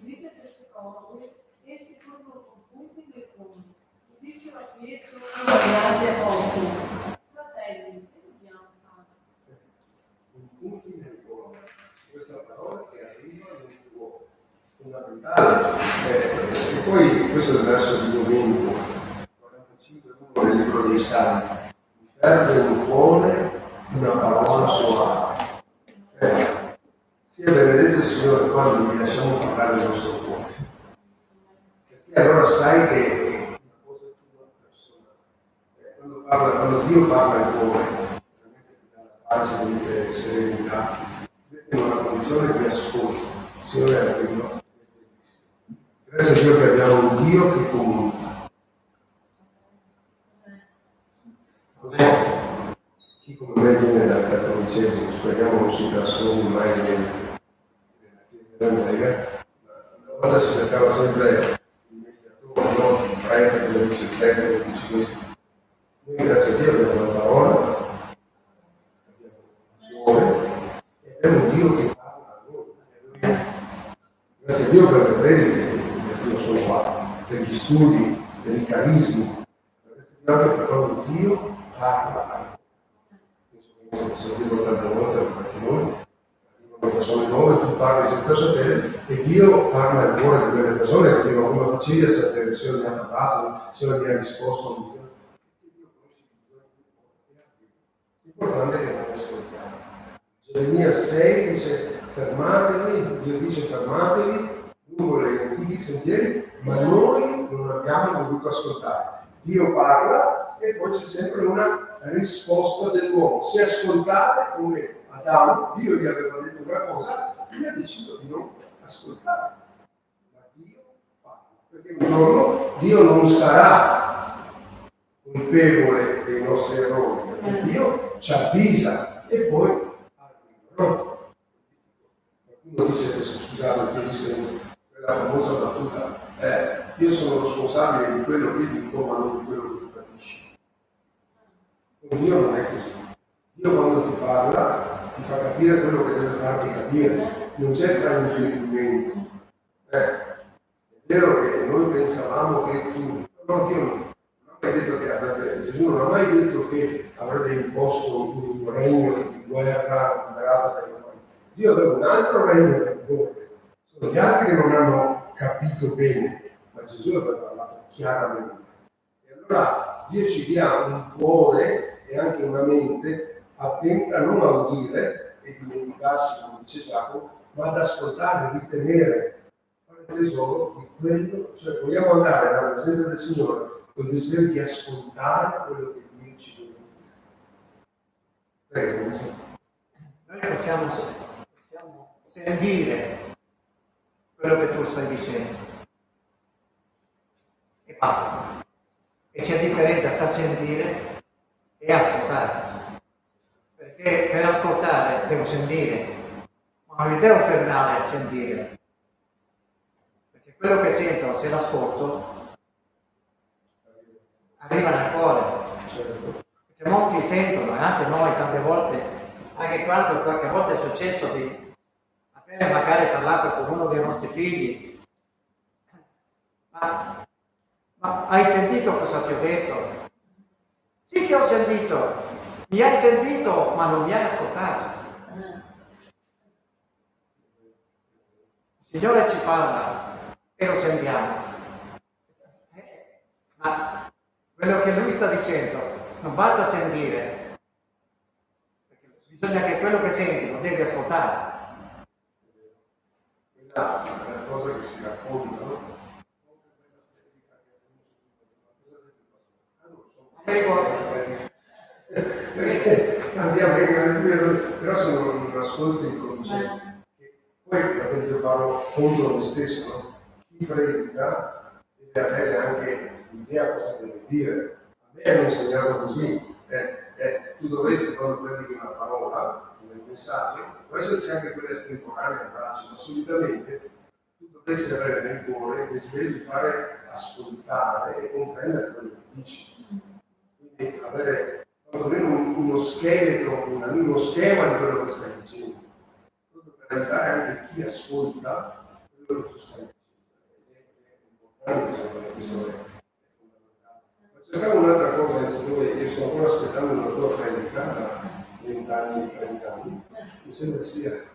Udite queste cose, essi furono compunti nel cuore. Dissero a Pietro e agli altri apostoli: fratelli, che dobbiamo fare? Punti nel cuore, questa parola che arriva nel cuore, fondamentale. E poi questo è il verso di domenica 45:1 del libro dei Salmi: mi ferma in cuore una parola soave. Sia benedetto il Signore quando gli lasciamo parlare nel nostro cuore, perché allora sai che è una cosa tua personale. Quando Dio parla al cuore, veramente ti dà la pace, la serenità, mette in una condizione di ascolto. Il Signore è quello. Grazie a Dio che abbiamo un Dio che comunica. Non so chi come me viene dal cattolicesimo, speriamo non si trasformi mai nella Chiesa evangelica, ma una volta si cercava sempre il mediatore, no? Il prete, quello dice il prete, quello dice questo. Noi grazie a Dio abbiamo la parola, abbiamo il cuore e abbiamo un Dio che parla a noi. Grazie a Dio per le prediche, che io sono qua, per gli studi, per i carismi. Grazie a Dio anche per quando Dio parla a noi. Penso che se lo dico tante volte perché noi arrivano persone nuove, tu parli senza sapere e Dio parla al cuore di quelle persone e ti dico come facevi a sapere se io mi ha parlato, se io mi ha risposto. L'importante è che non ascoltiamo. Geremia 6 dice fermatevi, Dio dice fermatevi lungo gli antichi sentieri, ma noi non abbiamo voluto ascoltare. Dio parla e poi c'è sempre una risposta dell'uomo. Se ascoltate come Adamo, Dio gli aveva detto una cosa, lui ha deciso di non ascoltare. Ma Dio parla, perché un giorno Dio non sarà colpevole dei nostri errori, perché Dio ci avvisa e poi arriva. Qualcuno dice che scusate, che dice quella famosa battuta, io sono responsabile di quello che dico, ma non di quello che tu capisci. Con Dio non è così. Dio quando ti parla ti fa capire quello che deve farti capire, non c'è fraintendimento. È vero che noi pensavamo che tu, no, Dio non ha mai detto che avrebbe, Gesù non ha mai detto che avrebbe imposto un regno di guerra liberato dai romani. Dio aveva un altro regno per voi. Sono gli altri che non hanno capito bene, ma Gesù aveva parlato chiaramente. E allora Dio ci dia un cuore e anche una mente attenta non a udire e dimenticarci, come dice Giacomo, ma ad ascoltare, ritenere, fare tesoro di quello, cioè vogliamo andare alla presenza del Signore con il desiderio di ascoltare quello che Dio ci vuole dire. Prego, sì. Noi possiamo sentire quello che tu stai dicendo e basta. E c'è differenza tra sentire e ascoltare. Perché per ascoltare devo sentire, ma non mi devo fermare a sentire. Perché quello che sento, se l'ascolto, arriva nel cuore. Perché molti sentono, e anche noi tante volte, anche quando qualche volta è successo di avere magari parlato con uno dei nostri figli, ma hai sentito cosa ti ho detto? Sì che ho sentito, mi hai sentito ma non mi hai ascoltato. Il Signore ci parla e lo sentiamo, ma quello che Lui sta dicendo non basta sentire, perché bisogna che quello che senti lo devi ascoltare. Quella è una cosa che si racconta, no? Però se non ascolti il concetto, poi ad esempio parlo contro me stesso, no? Chi predica deve avere anche l'idea cosa deve dire. A me hanno insegnato così, tu dovresti quando predichi una parola, un messaggio, può esserci anche quella estemporanea, ma solitamente tu dovresti avere nel cuore il desiderio di fare ascoltare e comprendere quello che dici. Quindi avere quantomeno uno scheletro, uno schema di quello che stai dicendo, proprio per aiutare anche chi ascolta quello che tu stai dicendo. È importante questo è fondamentale. Ma cercavo un'altra cosa, dove io sto ancora aspettando una tua predica da 20 anni, 30 anni, mi sembra sia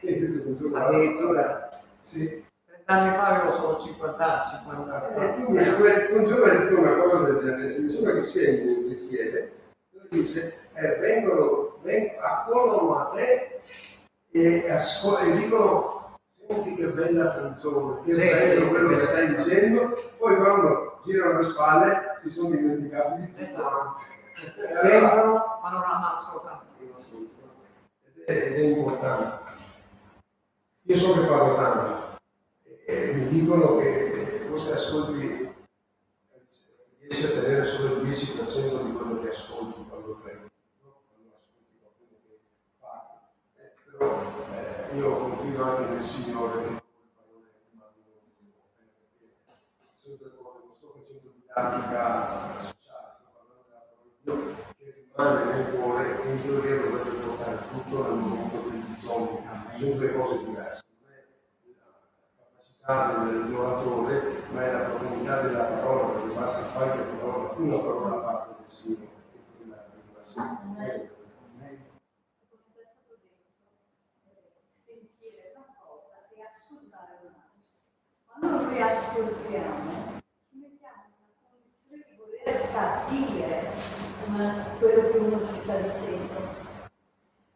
Addirittura sì. 30 anni fa avevo solo 50 anni, 50 anni. Un giorno hai detto una cosa del genere, mi sembra che sia in Ezechiele, dove dice, accorrono a te e dicono, senti che bella canzone, che bello quello che stai dicendo, poi quando girano le spalle si sono dimenticati di tutto. Esatto. Sentono ma non hanno ascoltato. Ed è importante. Io so che parlo tanto e mi dicono che forse ascolti, riesci a tenere solo il 10% di quello che ascolti quando prendi, no? Quando ascolti qualcuno che parla. Però io confido anche nel Signore che quelle parole rimangono perché sono due cose, non sto facendo didattica sociale, sto parlando della parola di Dio che rimane nel cuore e in teoria dovrebbe portare frutto nel momento del bisogno. Sono due cose diverse. Dell'oratore, ma è la profondità della parola, perché basta qualche parola, una parola a parte del Signore, e quella arriva sempre. Sentire una cosa e ascoltare un'altra. Quando noi ascoltiamo, ci mettiamo in una condizione di voler capire quello che uno ci sta dicendo.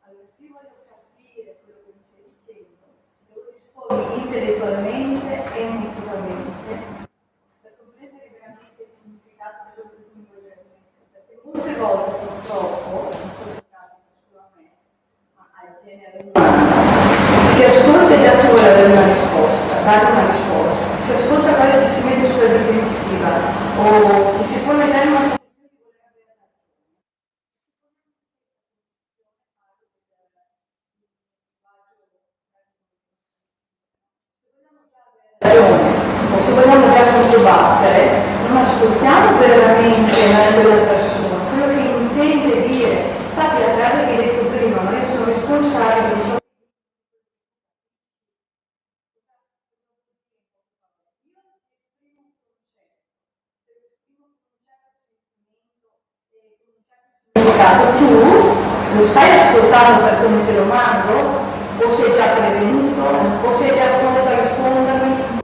Allora, se io voglio capire quello che mi stai dicendo, devo rispondere intellettualmente e emotivamente per comprendere veramente il significato di quello che mi vuoi dire. Perché molte volte purtroppo, non so se capita solo a me, ma al genere umano, si ascolta e già si vuole avere una risposta, dare una risposta, si ascolta quasi ci si mette sulla difensiva o ci si pone già in una posizione di voler avere ragione. O se vogliamo già controbattere, non ascoltiamo veramente quella persona, quello che intende dire. Infatti la frase che hai detto prima, ma io sono responsabile di ciò che io esprimo un concetto, se lo esprimo con un certo sentimento e con un certo significato, tu lo stai ascoltando per come te lo mando, o sei già prevenuto, o sei già pronto a rispondermi.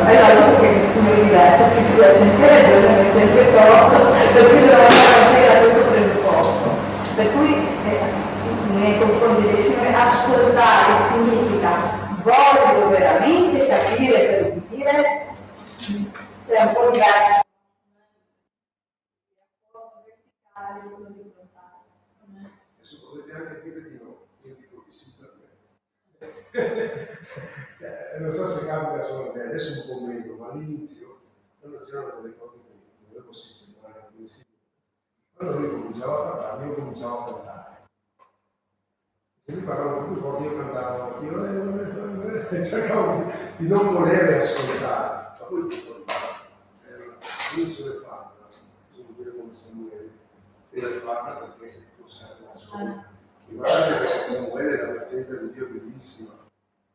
È logico che nessuno è diverso, più tu hai sempre ragione, che sempre torto, per cui dobbiamo partire da questo presupposto. Per cui nei confronti dei signori ascoltare significa voglio veramente capire per dire, c'è un po' diverso. Adesso potete anche dire di no, io dico che sì per me. Non so se capita solo a me, adesso un po' meno, ma all'inizio, quando c'erano delle cose che dovevo sistemare, quando lui cominciava a parlare, io cominciavo a cantare. Se mi parlavano più forte io cantavo, io cercavo di non volere ascoltare, ma poi inizio le parla, bisogna dire come Samuele, se le parla perché lo serve da solo. E guardate che Samuele è la presenza di Dio bellissima,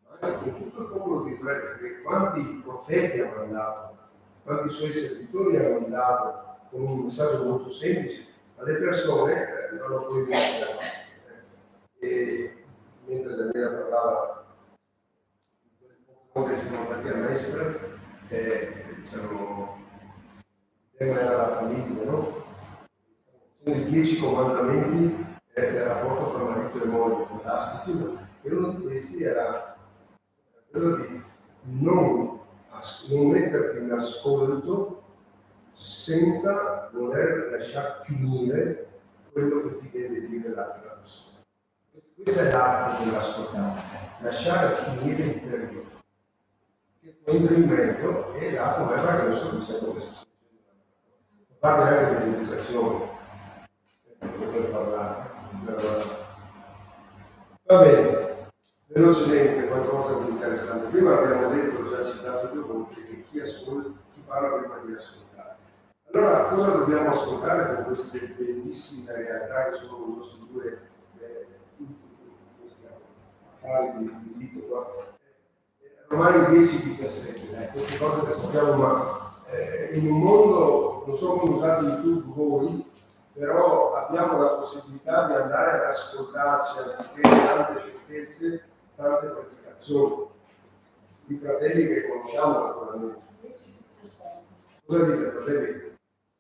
ma anche con tutto il popolo di Israele, perché quanti profeti ha mandato, quanti suoi servitori ha mandato con un messaggio molto semplice, ma le persone non lo puoi dire. E mentre Daniela parlava di quelle poche che siamo andati a Mestre, diciamo, il tema era la famiglia, no? Sono i 10 comandamenti del rapporto fra marito e moglie, fantastici, no? E uno di questi era quello di non metterti in ascolto senza voler lasciar finire quello che ti deve dire l'altra persona. Questa è l'arte dell'ascoltare, lasciare finire il periodo. Che poi entra in mezzo e l'altro verrà che non sto dicendo che sta succedendo. Parla anche dell'educazione, per poter parlare. Va bene, velocemente qualcosa di interessante. Prima abbiamo detto, ho già citato 2 volte, che chi parla prima di ascoltare. Allora, cosa dobbiamo ascoltare con queste bellissime realtà che sono i nostri 2 affari di dito qua? Romani 10-17, queste cose le sappiamo, ma in un mondo, non so come usate YouTube voi, però abbiamo la possibilità di andare ad ascoltarci, anziché tante sciocchezze, tante predicazioni. I fratelli che conosciamo naturalmente. Cosa dite, fratelli?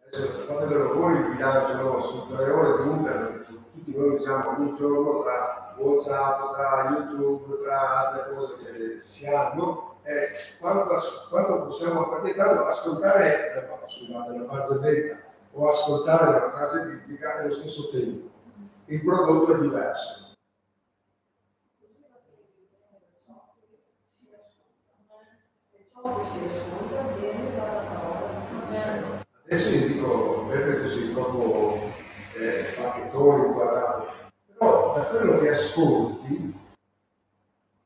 Adesso fatevelo voi il bilancio, no? Su 3 ore di internet, tutti noi usiamo ogni giorno tra WhatsApp, tra YouTube, tra altre cose che si hanno. Quando possiamo a partire tanto ascoltare, scusate, una barzelletta o ascoltare una frase biblica allo stesso tempo. Il prodotto è diverso. Adesso io dico, vedo che sei proprio pacchettone, inquadrato, però da quello che ascolti,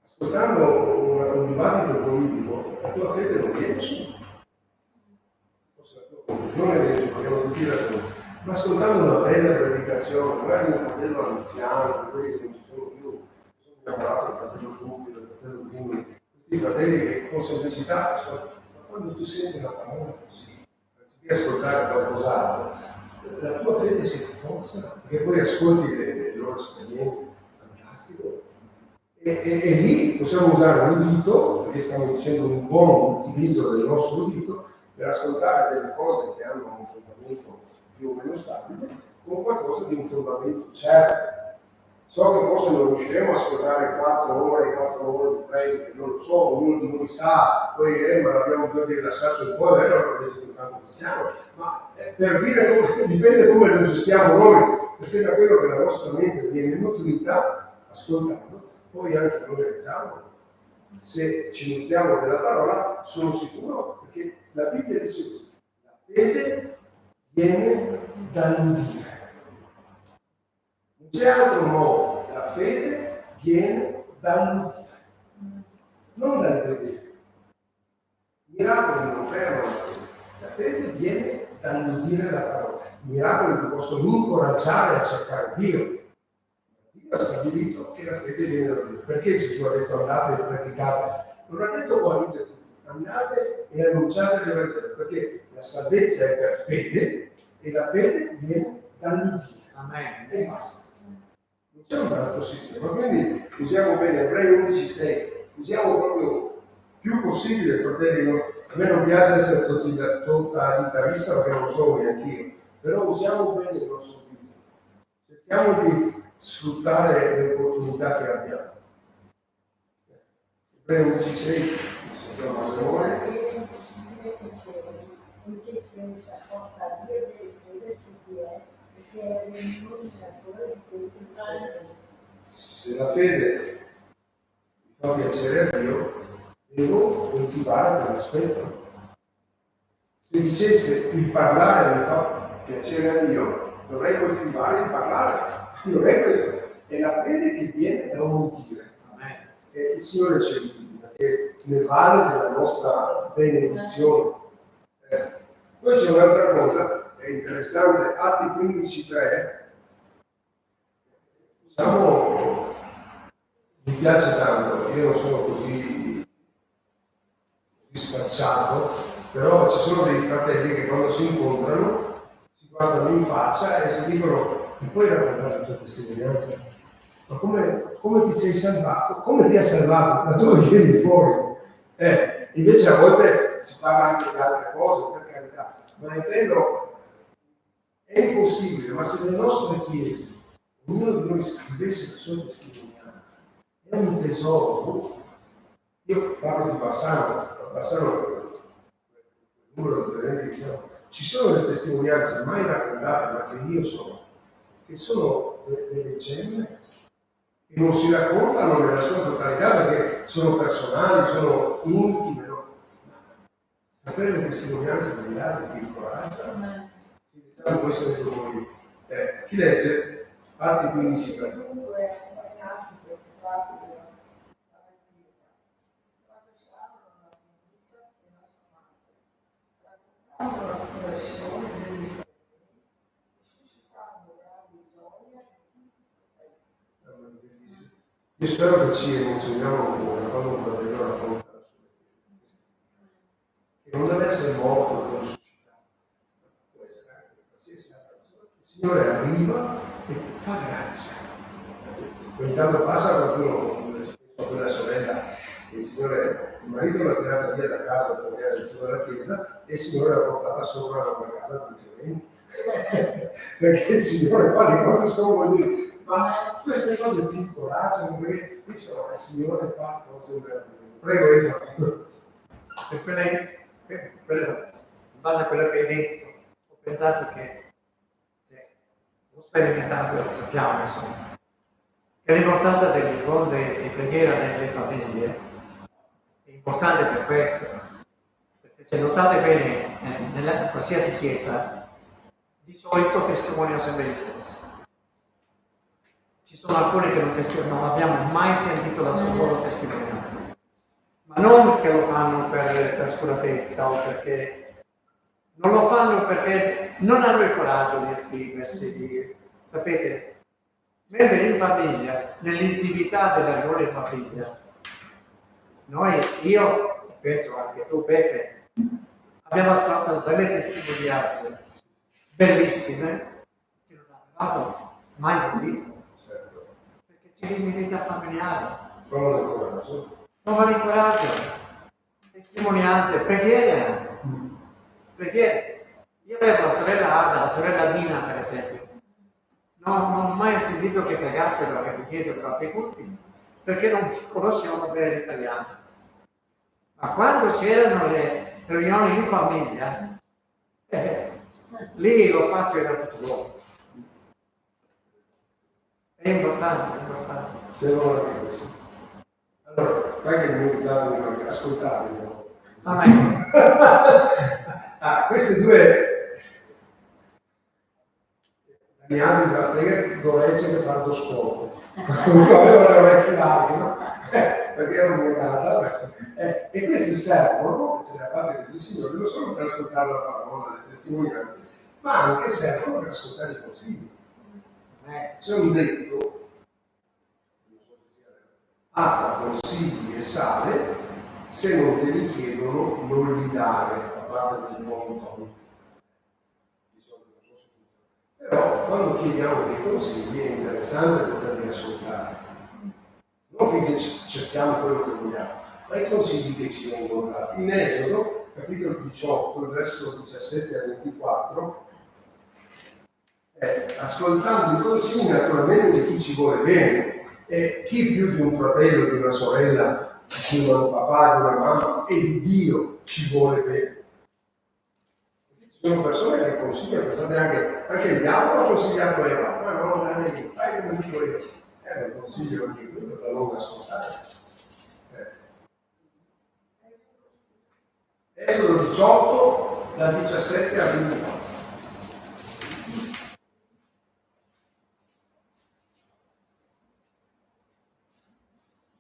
ascoltando un dibattito politico, la tua fede non viene su. Non è vero, vogliamo dire, ma ascoltando una bella predicazione, magari un fratello anziano, quelli che non ci sono più, sono innamorato del fratello Dubbio, del fratello Bimbi, questi fratelli che con semplicità ascoltano, ma quando tu senti una parola così, anziché ascoltare qualcos'altro, la tua fede si rafforza, perché poi ascolti le loro esperienze, fantastico. E lì possiamo usare l'udito, perché stiamo dicendo un buon utilizzo del nostro udito, per ascoltare delle cose che hanno un fondamento più o meno stabile, con qualcosa di un fondamento certo. So che forse non riusciremo a ascoltare 4 ore di prediche, non lo so, ognuno di noi sa, poi ma l'abbiamo già rilassato un po', è vero, non è che tanto cristiano, ma per dire come, dipende come lo gestiamo noi, perché da quello che la nostra mente viene nutrita, ascoltando, poi anche noi leggiamo. Se ci nutriamo della parola, sono sicuro, perché la Bibbia dice così: la fede viene dall'udire. Non c'è altro modo, la fede viene dall'udire, non dal vedere. I miracoli non creano la fede viene dall'udire la parola. I miracoli ti possono incoraggiare a cercare Dio. Dio ha stabilito che la fede viene dall'udire. Perché Gesù ha detto andate e predicate? Non ha detto guarite tutti, andate e annunciate l'Evangelo, perché la salvezza è per fede e la fede viene dall'udire. Amen. E basta. Non c'è un altro sistema. Quindi usiamo bene Ebrei 11:6, usiamo proprio più possibile, fratelli. A me non piace essere totalitarista perché non sono neanch'io, però usiamo bene il nostro tempo. Cerchiamo di sfruttare le opportunità che abbiamo. Prego, 16, sentiamo Simone. Che pensa porta a Dio deve credere su di è, perché è l'unificatore di questo. Se la fede mi fa piacere a Dio, devo coltivare quell'aspetto. Se dicesse il parlare mi fa piacere a Dio, dovrei coltivare il parlare. Non è questo, è la fede che viene da udire. E il Signore ci aiuta, che ne vale della nostra benedizione. Poi c'è un'altra cosa, è interessante, Atti 15:3. Mi piace tanto, io non sono così sfacciato, però ci sono dei fratelli che quando si incontrano si guardano in faccia e si dicono: mi puoi raccontare la tua testimonianza? Ma come ti sei salvato? Come ti ha salvato? Da dove vieni fuori? Invece a volte si parla anche di altre cose, per carità, ma è bello, è impossibile, ma se nelle nostre chiese ognuno di noi scrivesse la sua testimonianza, è un tesoro. Io parlo di Bassano il numero di presenti che siamo. Ci sono delle testimonianze mai raccontate, ma che io so, che sono delle gemme che non si raccontano nella sua totalità perché sono personali, sono intime, no? Sapere le testimonianze degli altri ti incoraggia. Diciamo questo è testimoni. Chi legge? Atti 15 per Dunque, noi nati preoccupati della Chiesa, attraversarono la fiducia e la sua madre, raccontando la conversione degli stranieri e suscitando grandi gioia in tutti i fratelli. Io spero che ci emozioniamo ancora quando un fratello racconta la sua testimonianza. Che non deve essere morto o risuscitato, può essere anche qualsiasi altra persona. Il Signore arriva e fa grazia. Ogni tanto passa qualcuno, penso a quella sorella, che il marito l'ha tirata via da casa perché era vicino alla chiesa e il Signore l'ha portata sopra la casa praticamente. Perché il Signore fa le cose scomode. Ma queste cose ti incoraggiano perché dicono il Signore fa cose meravigliose. Prego, Ezra. In base a quello che hai detto, ho pensato che ho sperimentato, lo sappiamo insomma, che l'importanza dell'incontro di preghiera nelle famiglie è importante per questo, perché se notate bene nella qualsiasi chiesa di solito testimoniano sempre gli stessi. Ci sono alcuni che non abbiamo mai sentito la sua loro testimonianza, ma non che lo fanno per scuratezza o perché non lo fanno perché non hanno il coraggio di esprimersi, sapete, mentre in famiglia, nell'intimità della riunione in famiglia, io penso anche tu Peppe, abbiamo ascoltato delle testimonianze bellissime che non avevamo mai udito. Perché c'è l'intimità familiare. Trovano il coraggio. Testimonianze, preghiere. Io avevo la sorella Arda, la sorella Dina per esempio. Non ho mai sentito che pregassero, che chiesero durante i culti, perché non si conoscevano bene l'italiano. Ma quando c'erano le riunioni in famiglia, lì lo spazio era tutto vuoto. È importante, è importante. Se non anche questo. Allora, fai che mi invitano, ascoltate. Queste due Damiani della Lega dovrei essere fatto scopo. Avevano le orecchie larghe, no? Perché ero murata. E queste servono, ce le ha fatte così, Signore, non solo per ascoltare la parola, le testimonianze, ma anche servono per ascoltare i consigli. C'è un detto, non so se sia vero, acqua, consigli e sale, se non te li chiedono non li dare, a parte del buon tono. Però quando chiediamo dei consigli è interessante poterli ascoltare. Non finché cerchiamo quello che vogliamo, ma i consigli che ci vengono dati. In Esodo, capitolo 18, verso 17 a 24, ascoltando i consigli naturalmente di chi ci vuole bene, e chi più di un fratello, di una sorella, di un papà, di una mamma, e di Dio ci vuole bene. Ci sono persone che consigliano, pensate anche il diavolo ha consigliato Eva, ma no, non è fai come dico io, non consiglio anche quello da non ascoltare. Esodo 18, da 17 a 24.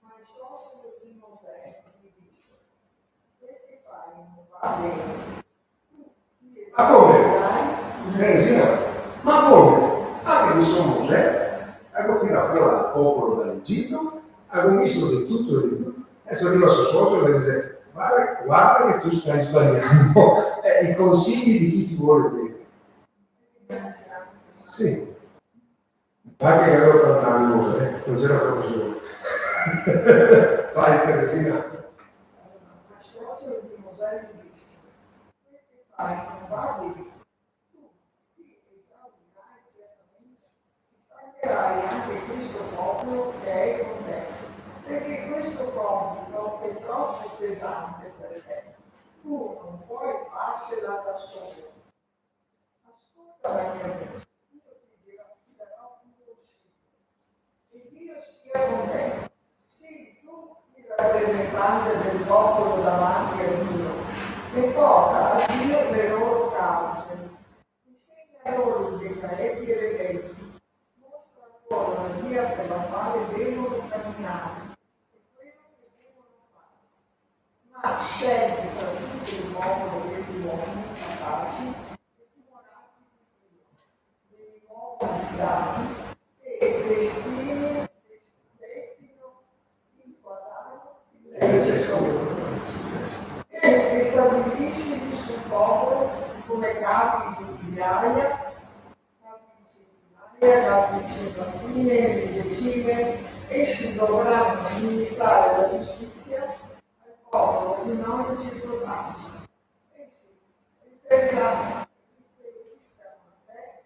Ma il socio di Mosè gli disse: perché fai non va bene? Ma come? Teresina, ma come? Anche mi sono Mosè, avevo tirato fuori il popolo dall'Egitto, avevo visto di tutto l'Egitto, e sono arrivato al suo socio e mi dice: guarda che tu stai sbagliando, i consigli di chi ti vuole bene. Sì, anche che avevo 80 anni Mosè, non c'era proprio solo. Vai Teresina. Ma il socio di Mosè gli disse: perché fai non va bene? Tu ti esaurirai certamente, ti stancherai anche questo popolo che è con te, perché questo compito è troppo pesante per te. Tu non puoi farsela da solo. Ascolta la mia voce, io ti darò un consiglio. E Dio sia con te. Sii tu il rappresentante del popolo davanti a Dio e porta a Dio le loro cause. Insegna loro i decreti e le leggi. Mostra loro la via per la quale devono camminare e quello che devono fare. Ma scegli tra tutto il popolo degli uomini capaci e timorati di Dio, degli uomini fidati e destino il guadagno di legge e stabiliscili sul popolo come capi di migliaia, capi di centinaia, capi di cinquantine, di decine. Essi dovranno amministrare la giustizia al popolo in ogni circostanza. Essi riferiranno a te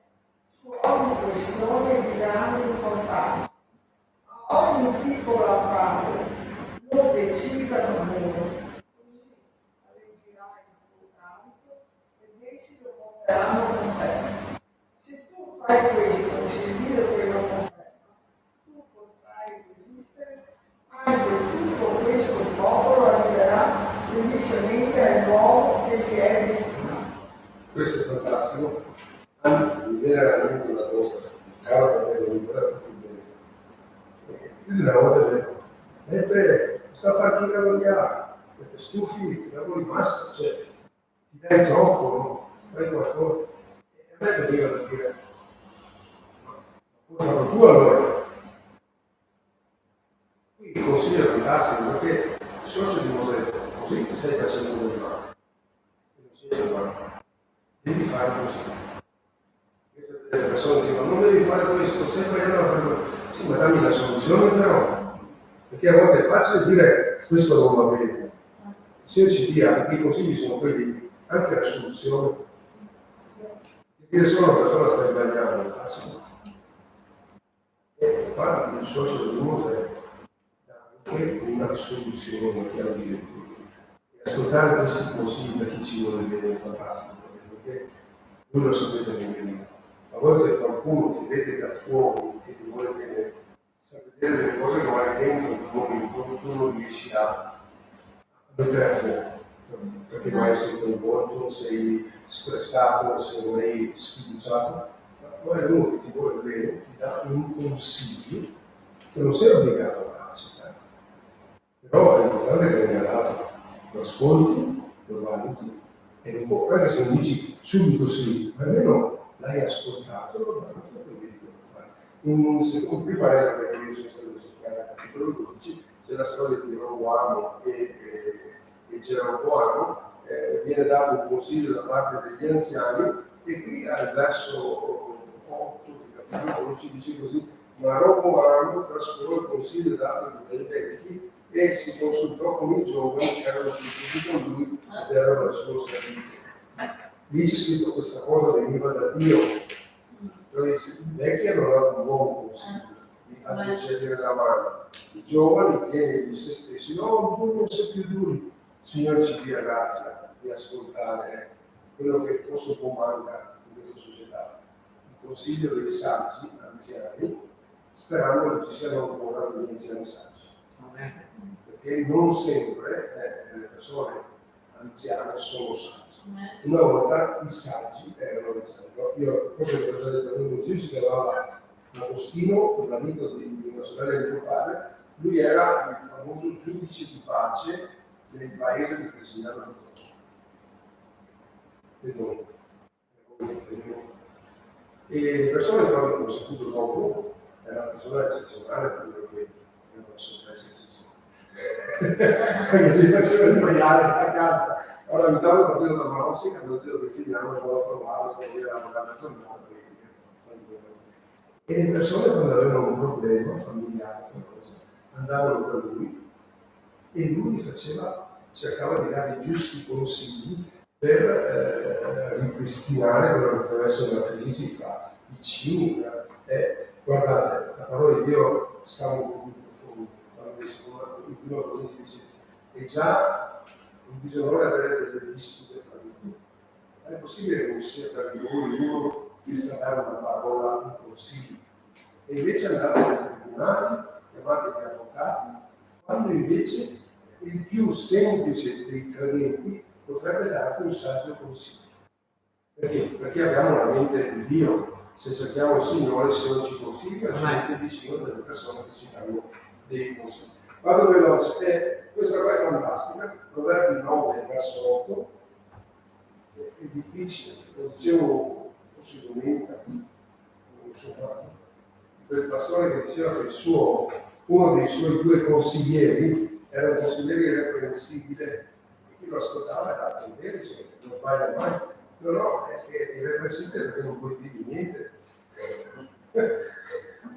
su ogni questione di grande importanza. A ogni piccola frase lo decidano loro, così alleggerai il tuo carico ed essi lo porteranno con te. Se tu fai questo e se Dio te lo conferma, tu potrai resistere, anche tutto questo popolo arriverà felicemente all'uomo che gli è destinato. Questo è fantastico, anche mi viene veramente una cosa, caro fratello, mi vuole proprio bene. Più di una volta detto, beh, sta a fare chi lavorare, siete stufi, lavori basta, cioè, ti dai troppo, no? Fai qualcosa. E a me veniva da dire, ma puoi farlo tu allora? Qui il consiglio è fantastico, perché il socio di Mosè, così ti stai facendo come fa. Devi fare così. Le persone dicono non devi fare questo, sempre io non fare questo. Sì, ma dammi la soluzione però. Perché a volte è facile dire questo non va bene. Se io ci dia, perché i consigli sono quelli, anche la soluzione. Dire solo una persona sta sbagliando, è facile. E qua il socio di Mosè dà anche una soluzione che ha direttiva. Ascoltare questi consigli da chi ci vuole bene è fantastico, perché voi lo sapete bene. A volte qualcuno che vede da fuori, che ti vuole bene, sa vedere delle cose che vai dentro in un momento tu non riesci a mettere a fuoco, perché magari sei coinvolto, sei stressato, se non hai sfiduciato, ma poi è uno che ti vuole bene, ti dà un consiglio che non sei obbligato a accettare. Però è importante che venga dato. Lo ascolti, lo valuti e non può, anche se non dici subito sì, ma almeno l'hai ascoltato, lo valuti e vedi come fare. Un secondo prima era, perché io sono stato cercare al capitolo 12, c'è la storia di Roboamo e Geroboamo, viene dato un consiglio da parte degli anziani e qui al verso 8 del capitolo ci dice così: ma Roboamo trascurò il consiglio dato dai vecchi e si consultò con i giovani che erano cresciuti con lui ed erano al suo servizio. Lì c'è scritto questa cosa veniva da Dio, però i vecchi hanno dato un buon consiglio di concedere la mano. I giovani pieni di se stessi, no, tu non sei più duri. Il Signore ci dia grazia di ascoltare quello che forse un po' manca in questa società, il consiglio dei saggi anziani, sperando che ci siano ancora degli anziani saggi. Perché non sempre le persone anziane sono sagge. Una volta i saggi erano dei saggi. Io forse ho già detto un consiglio, si chiamava Agostino, l'amico di una sorella di mio padre. Lui era il famoso giudice di pace nel paese di Cristiano Ronaldo. E le persone che hanno conosciuto dopo era una persona eccezionale, quello che non possono essere eccezionale. Anche se faceva sbagliare a casa. Allora mi trovo partito da Manossi, che hanno detto che si chiama e poi trovare, stare a una giornata. E le persone quando avevano un problema familiare, qualcosa, andavano da lui e lui cercava di dare i giusti consigli per ripristinare quello che poteva essere una crisi tra vicini. Guardate, la parola di Dio scava un po' più profondo, quando il primo Corinzi dice è già un disonore avere delle dispute tra di voi. È possibile che non sia tra di voi uno che sa dare una parola, un consiglio, e invece andate nei tribunali, chiamate gli avvocati, quando invece il più semplice dei credenti potrebbe darti un saggio consiglio. Perché? Perché abbiamo la mente di Dio. Se cerchiamo il Signore, se non ci consiglia, ci mette vicino delle persone che ci danno dei consigli. Vado veloce. Questa qua è fantastica. Proverbi 9, verso 8. È difficile. Lo dicevo forse domenica, non so fatto, del pastore che diceva che uno dei suoi due consiglieri era un consigliere irreprensibile, e chi lo ascoltava era contento, non sbaglia mai. No, è che è irreprensibile perché non puoi dire niente,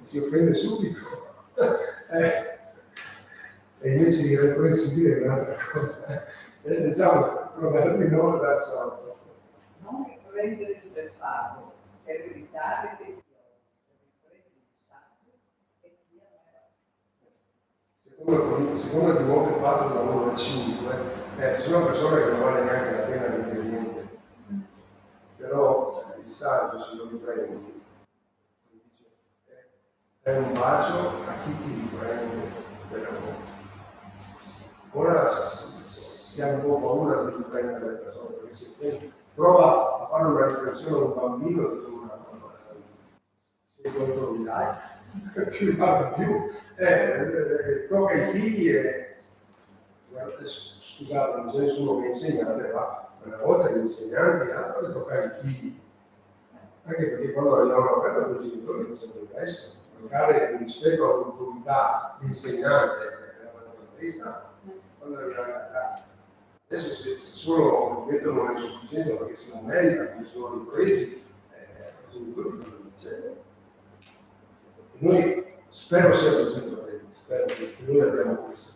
si offende subito. E invece irreprensibile è un'altra cosa. Diciamo, Proverbi 9 verso 8. Non riprendere del farlo per evitare che ti riprendi il sangue e ti amerà. Secondo Timoteo 4 da 1 a 5, ci sono persone che non vale neanche la pena di dire niente, però il saggio se lo riprendi, è un bacio a chi ti riprende veramente. Ora siamo un po' paura di riprendere le persone, perché se prova a fare una riflessione a un bambino, se contro di like, ci guarda più, tocca ai figli e scusate, non c'è nessuno che insegnante, ma una volta gli insegnanti altro che toccare i figli, anche perché quando arrivano a casa con i genitori facciamo questo, magari rispetto all'autorità l'insegnante era una testa, quando arrivano a casa. Adesso se solo mettono una insufficienza perché se non merita, che sono ripresi, i genitori non lo dicono. Noi spero sia così, spero che noi abbiamo questo,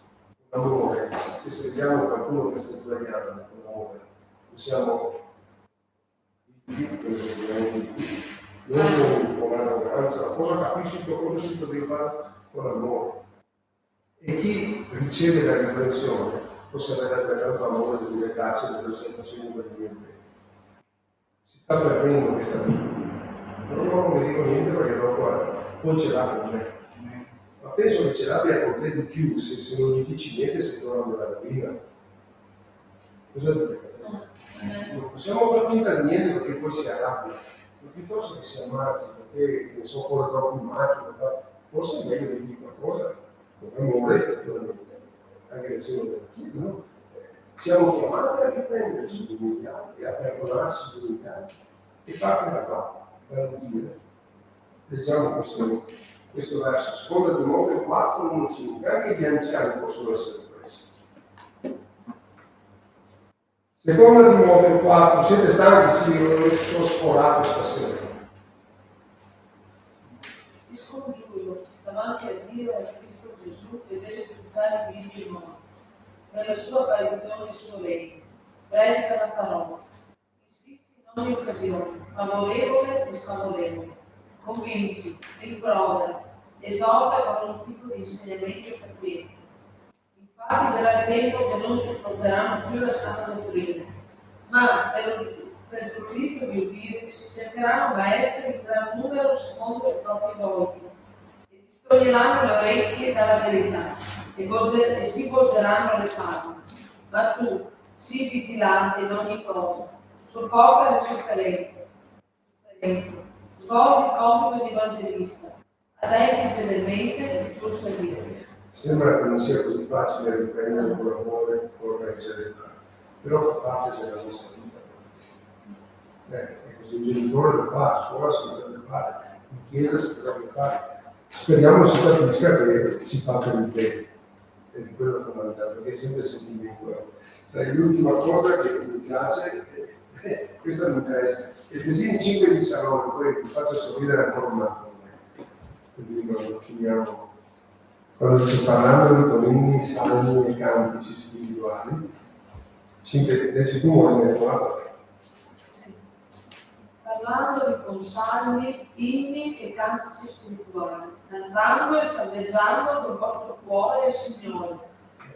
un amore, che se vediamo qualcuno che sta sbagliando, un amore, possiamo non con arroganza, cosa capisci, cosa si poteva fare con amore. E chi riceve la riprensione possa avere tanto amore di dire grazie per essere facendo per niente. Si sta perdendo questa vita. Non mi dico niente perché dopo poi ce l'ha con me. Ma penso che ce l'abbia con te di più se non gli dici niente, se torna nella rovina. Cosa dite? Non possiamo far finta di niente perché poi si arrabbia. Ma piuttosto che si ammazzi perché ne so corre troppo in macchina, forse è meglio di dire qualcosa con amore, anche nel seno della Chiesa, no? Siamo chiamati a riprenderci degli altri, a perdonarsi degli altri, e parte da qua, da dire. Leggiamo questo verso, secondo Timoteo 4, 1, 5, anche gli anziani possono essere presi. Secondo Timoteo 4, siete stanchi? Sì, io sono sforato stasera. Ti scongiuro davanti a Dio e a Cristo Gesù, vedere tutt'ali vivi e morti, nella sua apparizione solenne, predica la parola, insisti in ogni occasione, favorevole e sfavorevole, convinci, rimprovera, esorta con un tipo di insegnamento e pazienza. Infatti verrà il tempo che non sopporteranno più la sana dottrina, ma per l'udito di udire si cercheranno maestri in gran numero secondo i propri voli, e si toglieranno le orecchie dalla verità e si volgeranno alle favole. Ma tu, sii vigilante in ogni cosa, sopporta le sofferenze, svolgi il compito di evangelista, adempi fedelmente il tuo servizio. Sembra che non sia così facile riprendere con amore, correggere, però fa parte della nostra vita. E così il genitore lo fa, a scuola si dovrebbe fare, in chiesa si dovrebbe fare. Speriamo si capisca che si fa per il bene, e di quello è fondamentale, perché è sempre sentimento. L'ultima cosa che mi piace, questa mi interessa, e così in 5-19, poi vi faccio sorridere ancora un attimo, così non finiamo. Quando sto parlando di conigli, salmi e cantici spirituali, leggi tu muori nel tuo. Parlando di consalmi, inni e cantici spirituali, cantando e salveggiando col vostro cuore il Signore,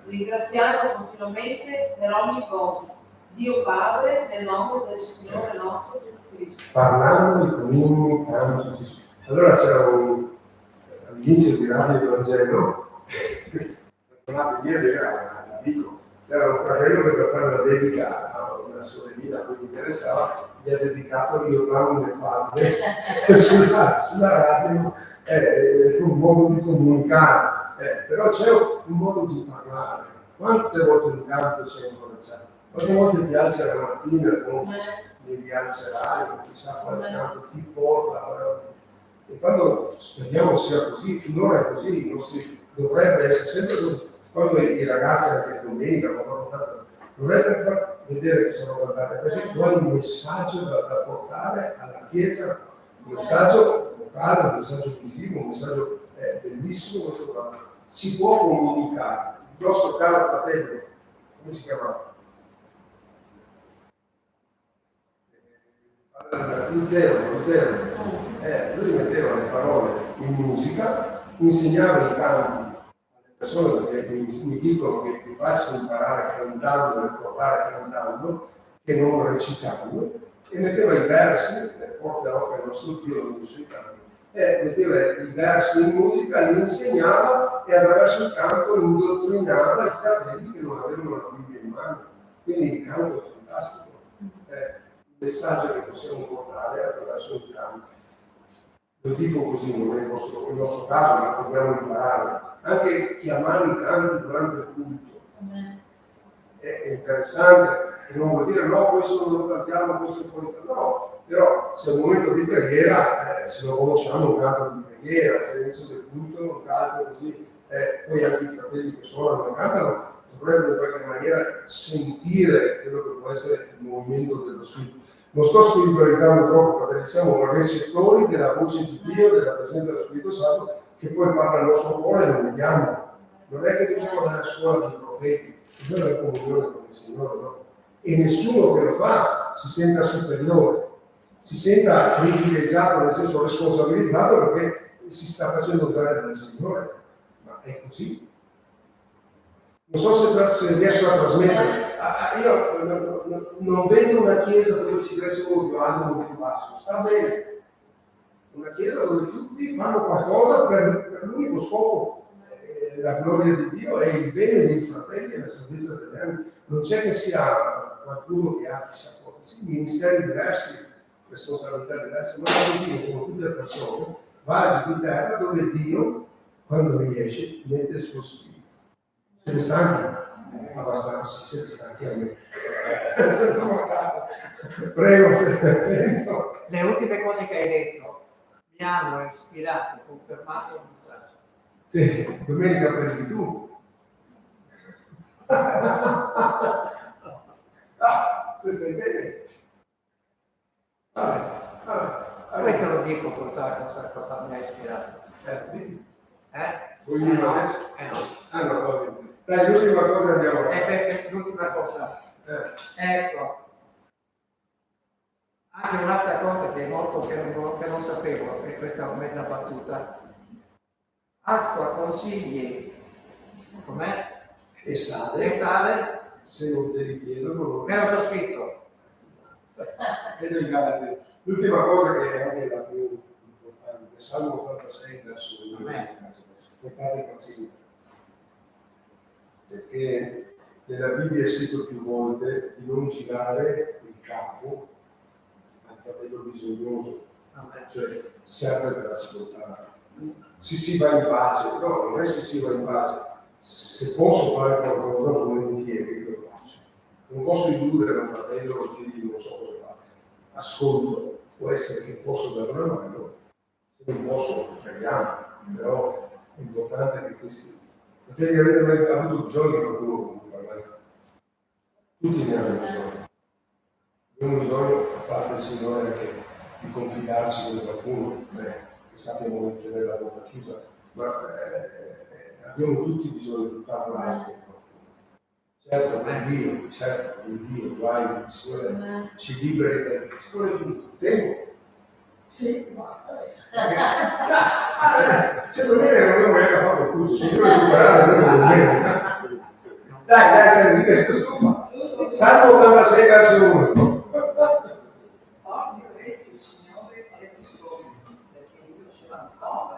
ringraziando continuamente per ogni cosa, Dio Padre, nel nome del Signore nostro Gesù Cristo. Parlando di conigli, cantici spirituali. Allora c'era all'inizio di Radio Evangelo, tornate ieri, era, dico, era un fratello che per fare una dedica a una sorellina a cui mi interessava, gli ha dedicato Io t'amo le favole sulla radio, è un modo di comunicare, però c'è un modo di parlare. Quante volte un canto c'è incoraggiato? Quante volte ti alzi la mattina con ti alzerai, chissà quale canto ti porta. E quando speriamo sia così, finora è così, dovrebbe essere sempre così. Quando i ragazzi anche domenica, dovrebbero far vedere che sono guardate, perché tu hai un messaggio da portare alla Chiesa, un messaggio vocale, un messaggio visivo, un messaggio bellissimo, questo si può comunicare. Il nostro caro fratello, come si chiamava? Lutero, lui metteva le parole in musica, insegnava i canti alle persone, perché mi dicono che è più facile imparare cantando, ricordare cantando, che non recitando, e metteva i versi, forte opera non sul Dio non sui canti, metteva i versi in musica, li insegnava e attraverso il canto indottrinava i fratelli che non avevano la Bibbia in mano. Quindi il canto è fantastico. Il messaggio che possiamo portare attraverso il canto. Lo dico così, non è il nostro caso, ma dobbiamo imparare. Anche chiamare i canti durante il culto. È interessante, non vuol dire no, questo non lo cantiamo, questo è fuori. No, però se è un momento di preghiera, se lo conosciamo un canto di preghiera, se all'inizio del culto un canto così, poi anche i fratelli che suonano e cantano dovrebbero in qualche maniera sentire quello che può essere il movimento dello spirito. Non sto spiritualizzando troppo, perché siamo recettori della voce di Dio, della presenza dello Spirito Santo, che poi parla al nostro cuore e lo vediamo. Non è che dobbiamo andare a scuola dei profeti, dobbiamo avere comunione con il Signore, no? E nessuno che lo fa si senta superiore, si senta privilegiato, nel senso responsabilizzato, perché si sta facendo bene dal Signore. Ma è così. Non so se riesco a trasmettere. Io non vedo una chiesa dove ci desse uno più alto o uno più basso. Sta bene. Una chiesa dove tutti fanno qualcosa per l'unico scopo. La gloria di Dio e il bene dei fratelli e la salvezza degli animi. Non c'è che sia qualcuno che ha chissà cosa. Sì, ministeri diversi, responsabilità diverse, ma sono tutte persone, basi di terra dove Dio, quando riesce, mette il suo spirito. Siete stanchi? Abbastanza, siete stanchi a me. Prego, se penso. Le ultime cose che hai detto mi hanno ispirato, confermato il messaggio. Sì, domenica prendi tu. Se stai bene. Poi te lo dico cosa mi ha ispirato. Sì. Vuoi dirlo adesso? No. Ah no, va bene. Dai, l'ultima cosa andiamo. L'ultima cosa. Ecco. Anche un'altra cosa che è molto che non sapevo, e questa è una mezza battuta, acqua, consigli, com'è? E E sale, sale, se non te li chiedono, me lo so scritto. vedo in gara. L'ultima cosa che è anche la più importante, Salmo 86 verso 2, portate pazienza. Perché nella Bibbia è scritto più volte di non girare il capo al fratello bisognoso, cioè serve per ascoltare. Si va in pace, no, non è se si va in pace. Se posso fare qualcosa volentieri, lo faccio. Non posso illudere un fratello che dirgli non so cosa fare. Ascolto, può essere che posso dare una mano, se non posso, preghiamo, però è importante che questi fratelli avete mai avuto bisogno di qualcuno con cui parlare. Tutti ne hanno bisogno. Abbiamo bisogno, a parte il Signore, anche di confidarci con qualcuno, che sappiamo non tenere la bocca chiusa, ma abbiamo tutti bisogno di parlare con qualcuno. Certo, per Dio, certo, per Dio, guai, il Signore ci liberi dal Signore è finito il tempo. Sì, ma Secondo me non abbiamo neanche fatto il culto, se io recuperare noi bene. Dai, Teresina, sto stufa. Salmo 86 verso 1. Oggi ho detto il Signore è risposto, perché io sono ancora.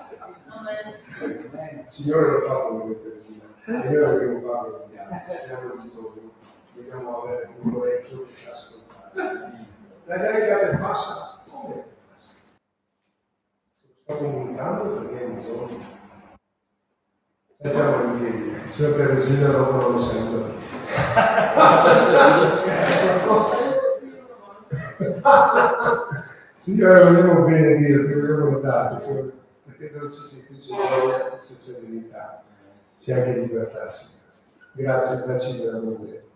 Il Signore lo fa come Teresina. E noi dobbiamo farlo con gli altri. Siamo bisogno. Dobbiamo avere un orecchio che sa ascoltare. La gente passa come? Sto comunicando perché hai bisogno. Senza in piedi, il signor Teresina dopo non lo sento. Signore, vogliamo benedire, ti vogliamo usare, perché non ci più c'è gioia, c'è serenità, c'è anche libertà, Signore. Grazie, dacci veramente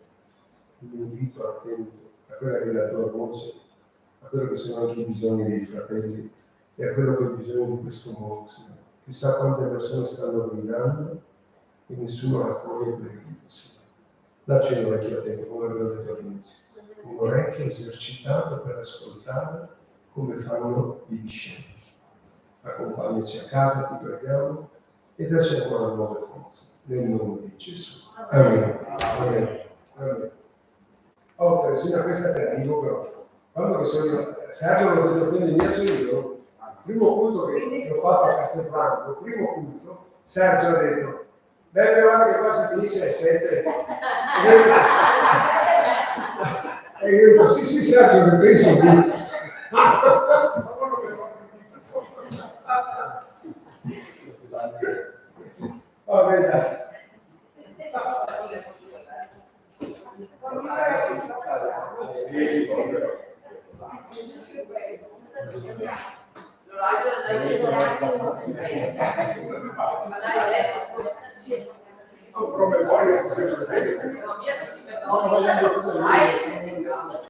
un invito attento a quella che è la tua voce, a quello che sono anche i bisogni dei fratelli e a quello che è il bisogno di questo mondo, Signore. Chissà quante persone stanno gridando e nessuno raccoglie quel grido, Signore. Dacci un orecchio attento, come abbiamo detto all'inizio, un orecchio esercitato per ascoltare come fanno i discepoli. Accompagnaci a casa, ti preghiamo, e dacci ancora nuove forze, nel nome di Gesù. Amen. Amen. Amen. Oh, Teresina, questa te la dico però. Quando che sono io, Sergio l'ho detto prima di mia sono io, il primo culto che ho fatto a Castelfranco, il primo culto, Sergio ha detto, beh, guarda che qua si finisce alle 7. E io ho detto, sì, Sergio, che penso che... Vabbè, dai. Come voglio,